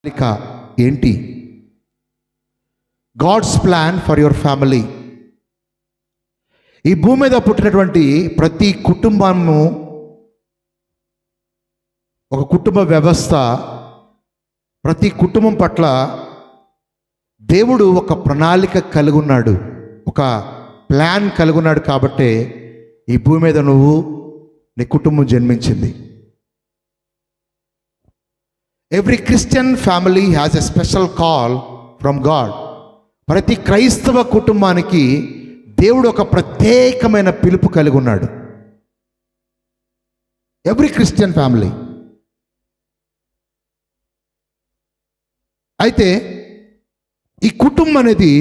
ఇక ఏంటి? God's plan for your family. ఈ భూమి మీద పుట్టినటువంటి ప్రతి కుటుంబము ఒక కుటుంబ వ్యవస్థ, ప్రతి కుటుంబం పట్ల దేవుడు ఒక ప్రణాళిక కలిగి ఉన్నాడు, ఒక ప్లాన్ కలిగి ఉన్నాడు. కాబట్టే ఈ భూమి మీద నువ్వు, నీ కుటుంబం జన్మించింది. Every Christian family has a special call from God. ప్రతి క్రైస్తవ కుటుంబానికి దేవుడు ఒక ప్రత్యేకమైన పిలుపు కలిగి ఉన్నాడు. Every Christian family. అయితే ఈ కుటుంబం అనేది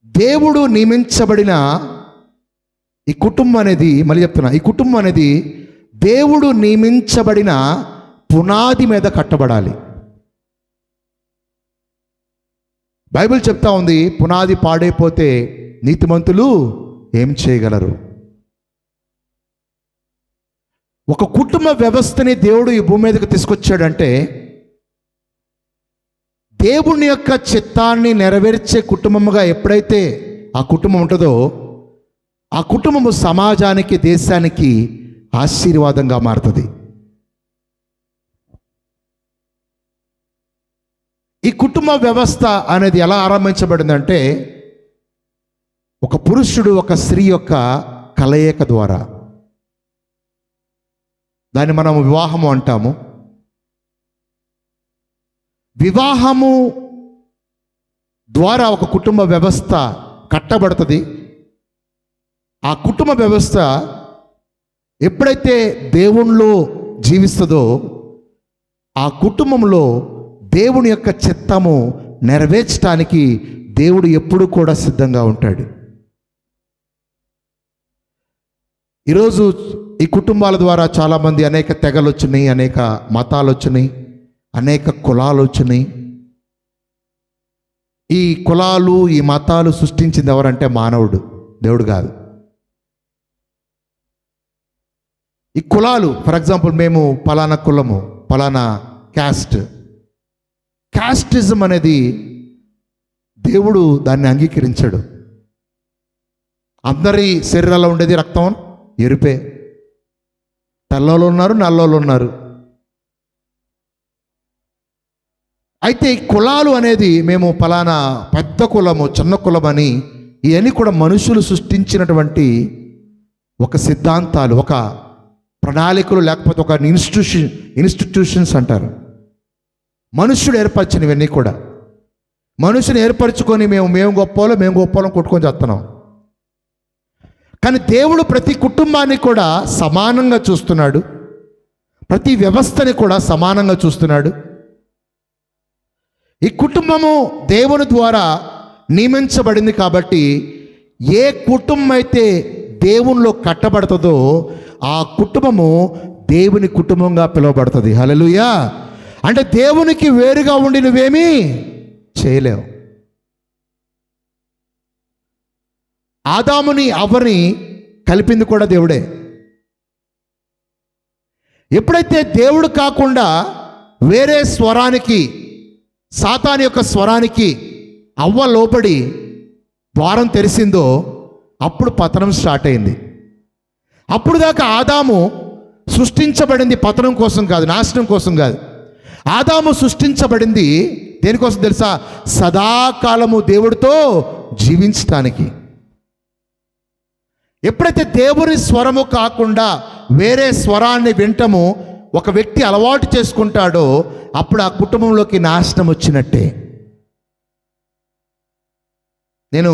దేవుడు నియమించబడిన ఈ కుటుంబం అనేది, మళ్ళీ చెప్తున్నా, ఈ కుటుంబం అనేది దేవుడు నియమించబడిన పునాది మీద కట్టబడాలి. బైబిల్ చెప్తా ఉంది, పునాది పాడైపోతే నీతిమంతులు ఏం చేయగలరు? ఒక కుటుంబ వ్యవస్థని దేవుడు ఈ భూమి మీదకి తీసుకొచ్చాడంటే దేవుని యొక్క చిత్తాన్ని నెరవేర్చే కుటుంబముగా ఎప్పుడైతే ఆ కుటుంబం ఉంటుందో, ఆ కుటుంబము సమాజానికి, దేశానికి ఆశీర్వాదంగా మారుతుంది. ఈ కుటుంబ వ్యవస్థ అనేది ఎలా ఆరంభించబడిందంటే ఒక పురుషుడు ఒక స్త్రీ యొక్క కలయిక ద్వారా. దాన్ని మనం వివాహము అంటాము. వివాహము ద్వారా ఒక కుటుంబ వ్యవస్థ కట్టబడుతుంది. ఆ కుటుంబ వ్యవస్థ ఎప్పుడైతే దేవునిలో జీవిస్తుందో ఆ కుటుంబంలో దేవుని యొక్క చిత్తము నెరవేర్చడానికి దేవుడు ఎప్పుడు కూడా సిద్ధంగా ఉంటాడు. ఈరోజు ఈ కుటుంబాల ద్వారా చాలామంది అనేక తెగలు వచ్చినాయి, అనేక మతాలు వచ్చినాయి, అనేక కులాలు వచ్చినాయి. ఈ కులాలు, ఈ మతాలు సృష్టించింది ఎవరంటే మానవుడు, దేవుడు కాదు. ఈ కులాలు, ఫర్ ఎగ్జాంపుల్ మేము పలానా కులము, పలానా క్యాస్టిజం అనేది దేవుడు దాన్ని అంగీకరించాడు. అందరి శరీరాల్లో ఉండేది రక్తం ఎరుపే. తెల్లోళ్ళు ఉన్నారు, నల్లోళ్ళు ఉన్నారు. అయితే ఈ కులాలు అనేది మేము పలానా పెద్ద కులము, చిన్న కులం అని, ఇవన్నీ కూడా మనుషులు సృష్టించినటువంటి ఒక సిద్ధాంతాలు, ఒక ప్రణాళికలు, లేకపోతే ఒక ఇన్స్టిట్యూషన్స్ అంటారు. మనుష్యుడు ఏర్పరిచినవన్నీ కూడా మనుషుని ఏర్పరచుకొని మేము గొప్పలం కొట్టుకొని చేస్తున్నాం. కానీ దేవుడు ప్రతి కుటుంబాన్ని కూడా సమానంగా చూస్తున్నాడు, ప్రతి వ్యవస్థని కూడా సమానంగా చూస్తున్నాడు. ఈ కుటుంబము దేవుని ద్వారా నియమించబడింది. కాబట్టి ఏ కుటుంబం అయితే దేవునిలో కట్టబడుతుందో ఆ కుటుంబము దేవుని కుటుంబంగా పిలువబడుతుంది. హల్లెలూయా. అంటే దేవునికి వేరుగా ఉండి నువ్వేమీ చేయలేవు. ఆదాముని అవ్వని కలిపింది కూడా దేవుడే. ఎప్పుడైతే దేవుడు కాకుండా వేరే స్వరానికి, సాతాను యొక్క స్వరానికి అవ్వ లోబడి ద్వారం తెరిసిందో అప్పుడు పతనం స్టార్ట్ అయింది. అప్పుడు దాకా ఆదాము సృష్టించబడింది పతనం కోసం కాదు, నాశనం కోసం కాదు. ఆదాము సృష్టించబడింది దేనికోసం తెలుసా? సదాకాలము దేవుడితో జీవించటానికి. ఎప్పుడైతే దేవుని స్వరము కాకుండా వేరే స్వరాన్ని వింటము ఒక వ్యక్తి అలవాటు చేసుకుంటాడో అప్పుడు ఆ కుటుంబంలోకి నాశనం వచ్చినట్టే. నేను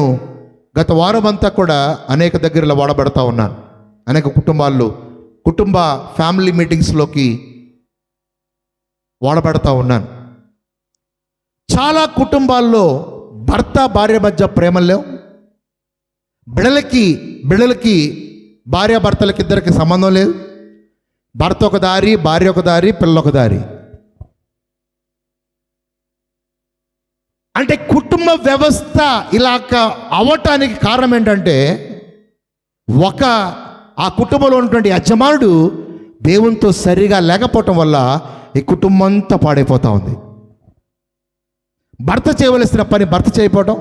గత వారం అంతా కూడా అనేక దగ్గరలో వాడబడతా ఉన్నాను. అనేక కుటుంబ ఫ్యామిలీ మీటింగ్స్లోకి వాడబడతా ఉన్నాను. చాలా కుటుంబాల్లో భర్త భార్య మధ్య ప్రేమలు లేవు. బిడ్డలకి భార్యాభర్తలకి ఇద్దరికి సంబంధం లేదు. భర్త ఒక దారి, భార్య ఒక దారి, పిల్లలు ఒక దారి. అంటే కుటుంబ వ్యవస్థ ఇలా అవ్వటానికి కారణం ఏంటంటే ఆ కుటుంబంలో ఉన్నటువంటి యజమానుడు దేవునితో సరిగా లేకపోవటం వల్ల ఈ కుటుంబం అంతా పాడైపోతూ ఉంది. భర్త చేయవలసిన పని భర్త చేయకపోవటం,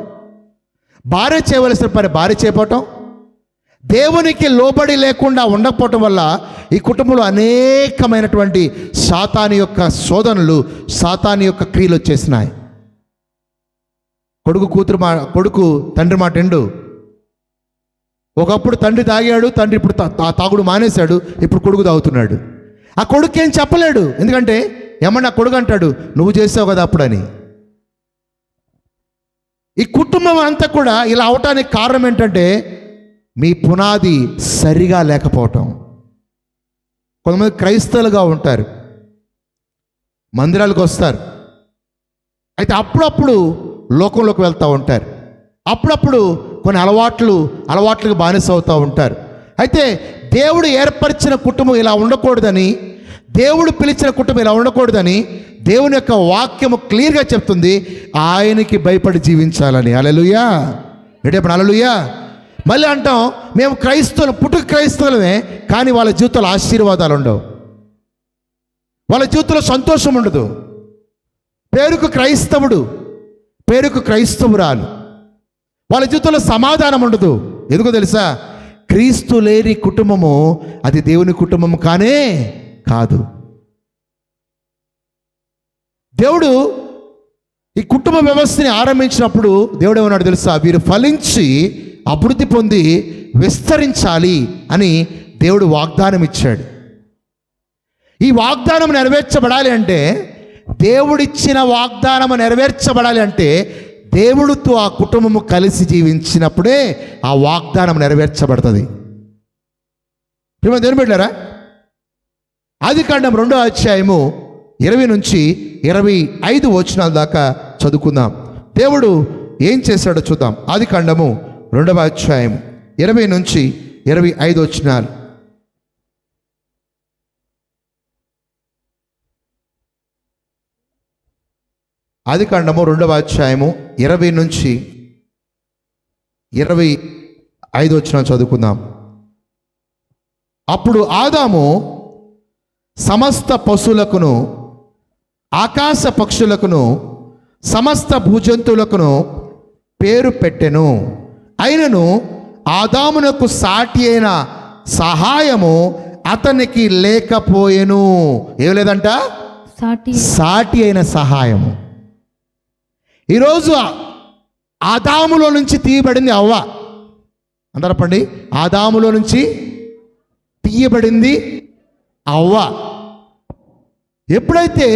భార్య చేయవలసిన పని భార్య చేయకపోవటం, దేవునికి లోబడి లేకుండా ఉండకపోవటం వల్ల ఈ కుటుంబంలో అనేకమైనటువంటి సాతాను యొక్క శోధనలు, సాతాను యొక్క క్రియలు వచ్చేసినాయి. కొడుకు తండ్రి మాట ఎండు. ఒకప్పుడు తండ్రి తాగాడు, తండ్రి ఇప్పుడు తాగుడు మానేశాడు, ఇప్పుడు కొడుకు తాగుతున్నాడు. ఆ కొడుకు ఏం చెప్పలేడు, ఎందుకంటే ఏమన్నా కొడుకు అంటాడు, నువ్వు చేసావు కదా అప్పుడని. ఈ కుటుంబం అంతా కూడా ఇలా అవటానికి కారణం ఏంటంటే మీ పునాది సరిగా లేకపోవటం. కొంతమంది క్రైస్తవులుగా ఉంటారు, మందిరాలకు వస్తారు, అయితే అప్పుడప్పుడు లోకంలోకి వెళ్తూ ఉంటారు, అప్పుడప్పుడు కొన్ని అలవాట్లకు బానిస అవుతూ ఉంటారు. అయితే దేవుడు ఏర్పరిచిన కుటుంబం ఇలా ఉండకూడదని, దేవుడు పిలిచిన కుటుంబం ఇలా ఉండకూడదని దేవుని యొక్క వాక్యము క్లియర్గా చెప్తుంది. ఆయనకి భయపడి జీవించాలని. హల్లెలూయా. ఇప్పుడు హల్లెలూయా. మళ్ళీ అంటాం మేము క్రైస్తవులు, పుట్టుక క్రైస్తవులమే, కానీ వాళ్ళ జీవితంలో ఆశీర్వాదాలు ఉండవు, వాళ్ళ జీవితంలో సంతోషం ఉండదు. పేరుకు క్రైస్తవుడు, పేరుకు క్రైస్తవురాలు, వాళ్ళ జీవితంలో సమాధానం ఉండదు. ఎందుకో తెలుసా? క్రీస్తు లేని కుటుంబము అది దేవుని కుటుంబం కానే కాదు. దేవుడు ఈ కుటుంబ వ్యవస్థని ఆరంభించినప్పుడు దేవుడు ఏమన్నాడు తెలుసా? వీరు ఫలించి అభివృద్ధి పొంది విస్తరించాలి అని దేవుడు వాగ్దానం ఇచ్చాడు. ఈ వాగ్దానం నెరవేర్చబడాలి అంటే, దేవుడిచ్చిన వాగ్దానం నెరవేర్చబడాలి అంటే దేవుడితో ఆ కుటుంబము కలిసి జీవించినప్పుడే ఆ వాగ్దానం నెరవేర్చబడుతుంది. ప్రేమ దేవుని బిడ్డలారా, ఆదికాండం 2వ అధ్యాయము 20 నుంచి 25 వచనాల దాకా చదువుకుందాం. దేవుడు ఏం చేశాడో చూద్దాం. ఆదికాండము 2వ అధ్యాయం 20 నుంచి 25 వచనాలు. ఆదికాండము 2వ అధ్యాయము 20 నుంచి 25 వచనాలు చదువుకుందాం. అప్పుడు ఆదాము సమస్త పశువులకును, ఆకాశ పక్షులకును, సమస్త భూజంతువులకును పేరు పెట్టెను. అయినను ఆదామునకు సాటి అయిన సహాయము అతనికి లేకపోయెను. ఏం లేదంట? సాటి అయిన సహాయము. ఈరోజు ఆదాములో నుంచి తీయబడింది అవ్వ. అందరూ చెప్పండి, ఆదాములో నుంచి తీయబడింది అవ్వ. ఎప్పుడైతే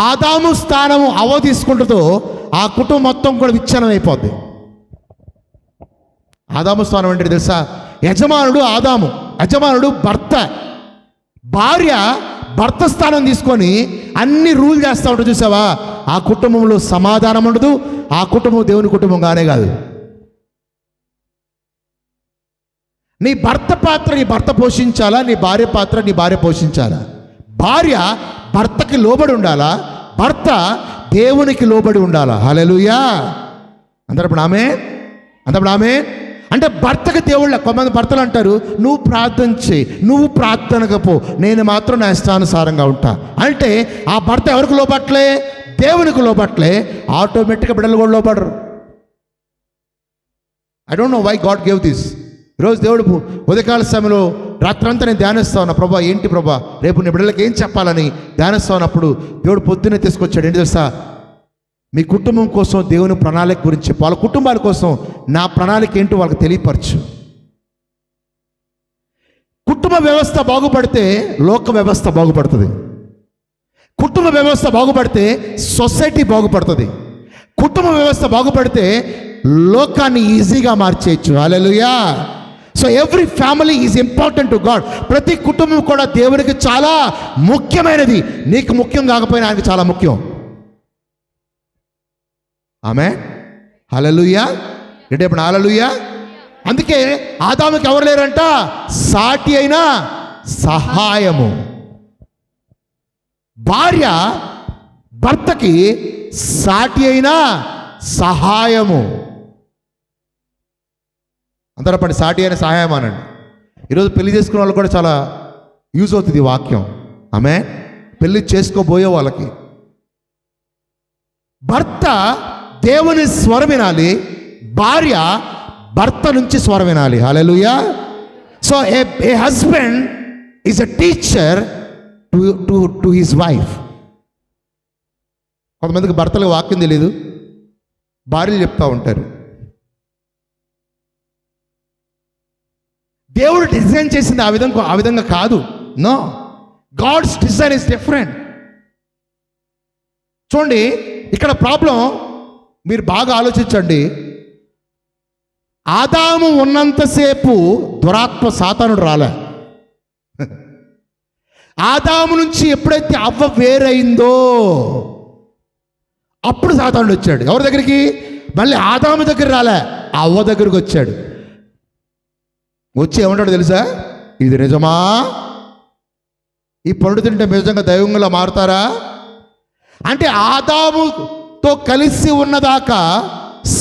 ఆదాము స్థానము అవ్వ తీసుకుంటుందో ఆ కుటుంబం మొత్తం కూడా విచ్ఛిన్నం అయిపోద్ది. ఆదాము స్థానం అంటే తెలుసా? యజమానుడు ఆదాము, యజమానుడు భర్త, భార్య భర్త స్థానం తీసుకొని అన్ని రూల్ చేస్తూ ఉంటారు. చూసావా? ఆ కుటుంబంలో సమాధానం ఉండదు, ఆ కుటుంబం దేవుని కుటుంబం కానే కాదు. నీ భర్త పాత్ర నీ భర్త పోషించాలా, నీ భార్య పాత్ర నీ భార్య పోషించాలా? భార్య భర్తకి లోబడి ఉండాలా, భర్త దేవునికి లోబడి ఉండాలా? హల్లెలూయా. అందరప్పుడు ఆమె. అంటే భర్తకి దేవుళ్ళ. కొంతమంది భర్తలు అంటారు, నువ్వు ప్రార్థన చేయి, నువ్వు ప్రార్థనకు పో, నేను మాత్రం నా ఇష్టానుసారంగా ఉంటా అంటే ఆ భర్త ఎవరికి లోబట్లే? దేవునికి లోబట్లే. ఆటోమేటిక్గా బిడ్డలు కూడా లోబడరు. I don't know why God gave this. ఈరోజు దేవుడు ఉదయకాల సమయంలో రాత్రంతా నేను ధ్యానిస్తా ఉన్నా, ప్రభా ఏంటి ప్రభా రేపు నీ బిడ్డలకి ఏం చెప్పాలని ధ్యానిస్తా ఉన్నప్పుడు దేవుడు పొద్దున్నే తీసుకొచ్చాడు. ఏంటి తెలుసా? మీ కుటుంబం కోసం దేవుని ప్రణాళిక గురించి, వాళ్ళ కుటుంబాల కోసం నా ప్రణాళిక ఏంటో వాళ్ళకి తెలియపరచు. కుటుంబ వ్యవస్థ బాగుపడితే లోక వ్యవస్థ బాగుపడుతుంది, కుటుంబ వ్యవస్థ బాగుపడితే సొసైటీ బాగుపడుతుంది, కుటుంబ వ్యవస్థ బాగుపడితే లోకాన్ని ఈజీగా మార్చేయచ్చు. Hallelujah. So every family is important to God. ప్రతి కుటుంబం కూడా దేవునికి చాలా ముఖ్యమైనది. నీకు ముఖ్యం కాకపోయినా ఆయనకి చాలా ముఖ్యం. ఆమెన్. హల్లెలూయా. అంటే ఇప్పుడు హల్లెలూయా. అందుకే ఆదాముకి ఎవరు లేరంట? సాటి అయిన సహాయము. భార్య భర్తకి సాటి అయిన సహాయము. అందరూ పడి సాటి అయిన సహాయం అనండి. ఈరోజు పెళ్లి చేసుకునే వాళ్ళు కూడా చాలా యూజ్ అవుతుంది ఈ వాక్యం. ఆమె పెళ్లి చేసుకోబోయే వాళ్ళకి భర్త దేవుని స్వరం వినాలి, భార్య భర్త నుంచి స్వరం వినాలి. Hallelujah. So a husband is a teacher to his wife. కొంతమందికి భర్తలకు వాక్యం తెలియదు, భార్యలు చెప్తూ ఉంటారు. దేవుడు డిజైన్ చేసింది ఆ విధంగా కాదు. No, God's design is different. చూడండి, ఇక్కడ ప్రాబ్లం మీరు బాగా ఆలోచించండి. ఆదాము ఉన్నంతసేపు దురాత్మ సాతానుడు రాలే. ఆదాము నుంచి ఎప్పుడైతే అవ్వ వేరైందో అప్పుడు సాతానుడు వచ్చాడు. ఎవరి దగ్గరికి? మళ్ళీ ఆదాము దగ్గర రాలే, అవ్వ దగ్గరికి వచ్చాడు. వచ్చి ఏమంటాడు తెలుసా? ఇది నిజమా? ఈ పండు తింటే నిజంగా దైవంగా మారుతారా? అంటే ఆదాముతో కలిసి ఉన్నదాకా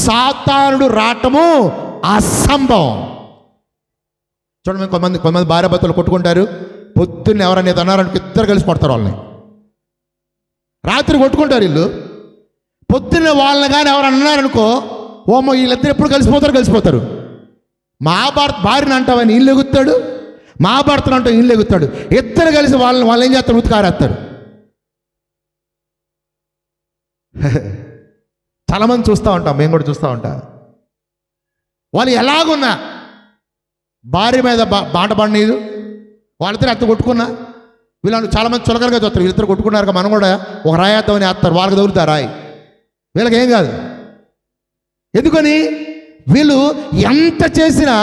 సాతానుడు రావటము అసంభవం. చూడండి, కొంతమంది భార్య భర్తలు కొట్టుకుంటారు. పొద్దున్న ఎవరైనా అన్నారనుకో ఇద్దరు కలిసి కొడతారు వాళ్ళని. రాత్రి కొట్టుకుంటారు వీళ్ళు. పొద్దున్న వాళ్ళని కానీ ఎవరు అన్నారనుకో, ఓమో వీళ్ళిద్దరు ఎప్పుడు కలిసిపోతారు. మా భార్యను అంటావని వీళ్ళు ఎగుతాడు, మా భర్తను అంటావు వీళ్ళు ఎగుతాడు. ఇద్దరు కలిసి వాళ్ళు ఏం చేస్తారు? ఉతికారేస్తారు. చాలామంది చూస్తూ ఉంటాం, మేము కూడా చూస్తూ ఉంటాం. వాళ్ళు ఎలాగున్నా భార్య మీద బాట పడినీదు, వాళ్ళిద్దరు ఎత్త కొట్టుకున్నా వీళ్ళు చాలామంది చులకరగా చూస్తారు. వీళ్ళిద్దరు కొట్టుకున్నారు, మనం కూడా ఒక రాయేద్దామని వేస్తారు. వాళ్ళకి తగులుతారు రాయి, వీళ్ళకి ఏం కాదు. ఎందుకని? వీళ్ళు ఎంత చేసినా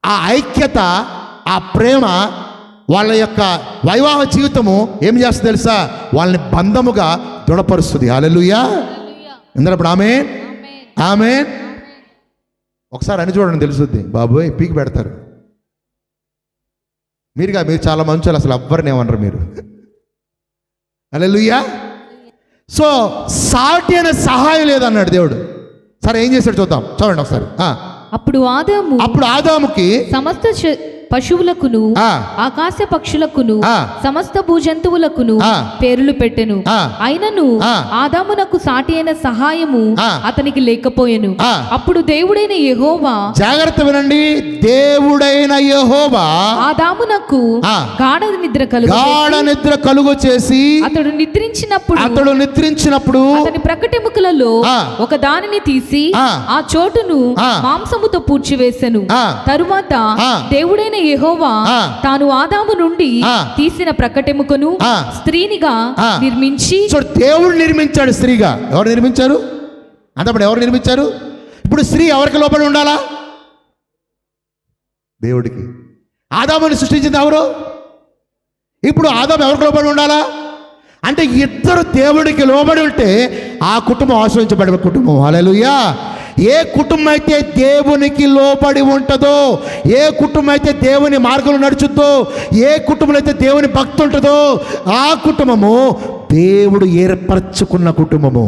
ఆ ఐక్యత, ఆ ప్రేమ, వాళ్ళ యొక్క వైవాహ జీవితము ఏం చేస్తుంది తెలుసా? వాళ్ళని బంధముగా దృఢపరుస్తుంది. హల్లెలూయా. ఎందుకప్పుడు ఆమేన్, ఆమేన్. ఒకసారి అని చూడండి, తెలుస్తుంది. బాబోయ్ పీకి పెడతారు. మీరు చాలా మంచోళ్ళు, అసలు ఎవ్వరిని ఏమన్నారు మీరు. హల్లెలూయా. సో సాటి అనే సహాయం లేదన్నాడు దేవుడు. సరే ఏం చేశాడు చూద్దాం, చూడండి ఒకసారి. అప్పుడు ఆదాముకి సమస్త పశువులకును ఆకాశ పక్షులకును సమస్త భూజంతువులకును పేర్లు పెట్టెను. అయినను ఆదామునకు సాటి అయిన సహాయము అతనికి లేకపోయెను. అప్పుడు దేవుడైన యెహోవా, జాగ్రత్త వినండి, దేవుడైన యెహోవా ఆదామునకు గాఢ నిద్ర కలుగు చేసి అతడు నిద్రించినప్పుడు అతని ప్రక్కటెముకలలో ఒక దానిని తీసి ఆ చోటును మాంసముతో పూడ్చివేసెను. తరువాత దేవుడైన యెహోవా తాను ఆదాము నుండి తీసిన ప్రక్కటెముకను స్త్రీనిగా నిర్మించి. దేవుడు నిర్మించాడు స్త్రీగా. ఎవరు నిర్మించారు? అంతప్పుడు ఎవరు నిర్మించారు? ఇప్పుడు స్త్రీ ఎవరికి లోపడి ఉండాలా? దేవుడికి. ఆదాముని సృష్టించింది ఎవరు? ఇప్పుడు ఆదాము ఎవరికి లోబడి ఉండాలా? అంటే ఇద్దరు దేవుడికి లోబడి ఉంటే ఆ కుటుంబం ఆశ్రయించబడే కుటుంబం. హల్లెలూయా. ఏ కుటుంబం అయితే దేవునికి లోబడి ఉంటుందో, ఏ కుటుంబం అయితే దేవుని మార్గంలో నడుచుద్దో, ఏ కుటుంబం అయితే దేవుని భక్తి ఉంటుందో ఆ కుటుంబము దేవుడు ఏర్పరచుకున్న కుటుంబము.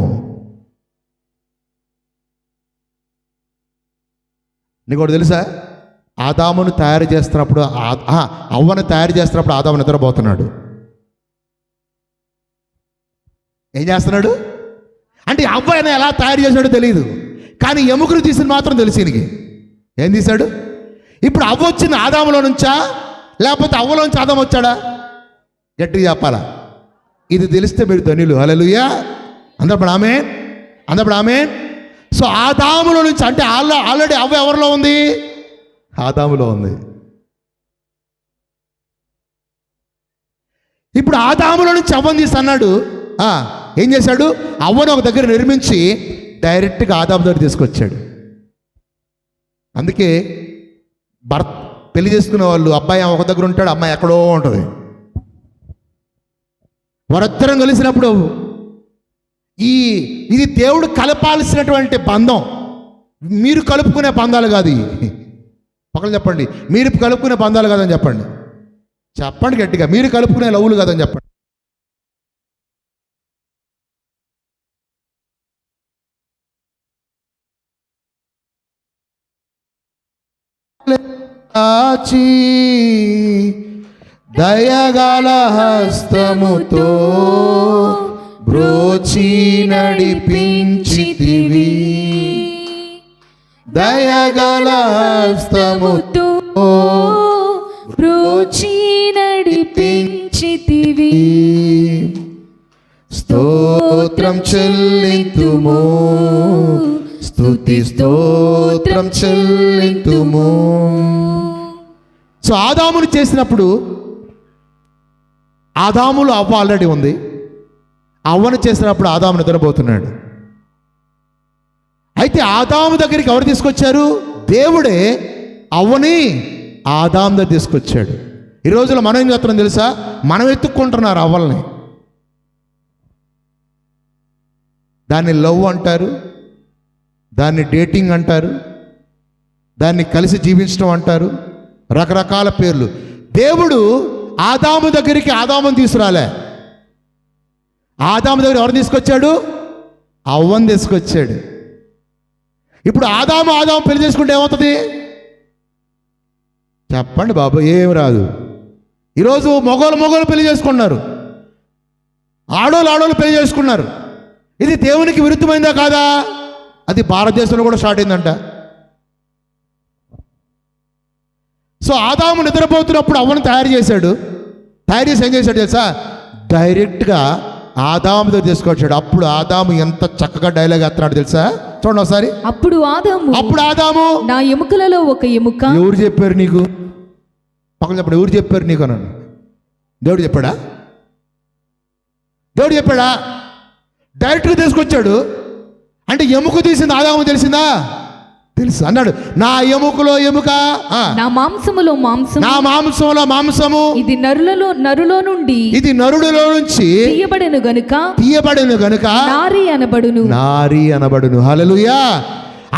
నీకు ఒకటి తెలుసా? ఆదామును తయారు చేస్తున్నప్పుడు, అవ్వను తయారు చేస్తున్నప్పుడు ఆదాము నిద్రపోతున్నాడు. ఏం చేస్తున్నాడు అంటే అవ్వను ఎలా తయారు చేశాడో తెలియదు, కానీ ఎముకలు తీసిన మాత్రం తెలిసి ఈయనకి. ఏం తీశాడు? ఇప్పుడు అవ్వ వచ్చింది ఆదాములో నుంచా, లేకపోతే అవ్వలోంచి ఆదాము వచ్చాడా? గట్టిగా చెప్పాలా? ఇది తెలిస్తే మీరు ధన్యులు. హల్లెలూయా. అందరూ ఆమేన్, అందరూ ఆమేన్. సో ఆదాములో నుంచి, అంటే ఆల్రెడీ అవ్వ ఎవరిలో ఉంది? ఆదాములో ఉంది. ఇప్పుడు ఆదాములో నుంచి అవ్వని తీసి అన్నాడు. ఏం చేశాడు? అవ్వను ఒక దగ్గర నిర్మించి డైరెక్ట్గా ఆదాము దగ్గర తీసుకొచ్చాడు. అందుకే పెళ్లి చేసుకునే వాళ్ళు, అబ్బాయి ఒక దగ్గర ఉంటాడు, అమ్మాయి ఎక్కడో ఉంటుంది. వారిద్దరం కలిసినప్పుడు ఇది దేవుడు కలపాల్సినటువంటి బంధం. మీరు కలుపుకునే బంధాలు కాదు. పక్కన చెప్పండి, మీరు కలుపుకునే బంధాలు కాదని చెప్పండి. చెప్పండి గట్టిగా, మీరు కలుపుకునే లవ్వులు కాదని చెప్పండి. దయగల హస్తముతో బ్రోచి నడిపించితివి, దయగల హస్తముతో బ్రోచి నడిపించితివి. స్తోత్రం చెల్లింతుము, స్తుతి స్తోత్రం చెల్లింతుము. సో ఆదామును చేసినప్పుడు ఆదాములో అవ్వ ఆల్రెడీ ఉంది. అవ్వను చేసినప్పుడు ఆదాము నిద్రపోతున్నాడు. అయితే ఆదాము దగ్గరికి ఎవరు తీసుకొచ్చారు? దేవుడే అవ్వని ఆదాము దగ్గర తీసుకొచ్చాడు. ఈ రోజుల్లో మనం ఏం చేస్తున్నాం తెలుసా? మనం ఎత్తుక్కుంటున్నారు అవ్వల్ని. దాన్ని లవ్ అంటారు, దాన్ని డేటింగ్ అంటారు, దాన్ని కలిసి జీవించడం అంటారు, రకరకాల పేర్లు. దేవుడు ఆదాము దగ్గరికి ఆదాముని తీసుకురాలే. ఆదాము దగ్గర ఎవరు తీసుకొచ్చాడు? అవ్వని తీసుకొచ్చాడు. ఇప్పుడు ఆదాము పెళ్లి చేసుకుంటే ఏమవుతుంది చెప్పండి బాబు? ఏం రాదు. ఈరోజు మగవాళ్ళు పెళ్లి చేసుకున్నారు, ఆడోళ్ళు పెళ్లి చేసుకున్నారు. ఇది దేవునికి విరుద్ధమైందా కాదా? అది భారతదేశంలో కూడా స్టార్ట్ అయిందంట. సో ఆదాము నిద్రపోతున్నప్పుడు అవ్వను తయారు చేసి ఏం చేశాడు తెలుసా? డైరెక్ట్గా ఆదాము దగ్గర తీసుకొచ్చాడు. అప్పుడు ఆదాము ఎంత చక్కగా డైలాగ్ వేస్తున్నాడు తెలుసా? చూడండి ఒకసారి. అప్పుడు ఆదాము నా ఎముకలలో ఒక ఎముక. ఎవరు చెప్పారు నీకు? పక్కన చెప్పండి, ఎవరు చెప్పారు నీకు అన్నాడు. దేవుడు చెప్పాడా? డైరెక్ట్గా తీసుకొచ్చాడు. అంటే ఎముక తీసింది ఆదాము తెలిసిందా? తెలుసు. అన్నాడు నా ఎముకలో ఎముక, నా మాంసములో మాంసము, ఇది నరులో నుంచి తీయబడెను గనుక నారీ అనబడును. హల్లెలూయా.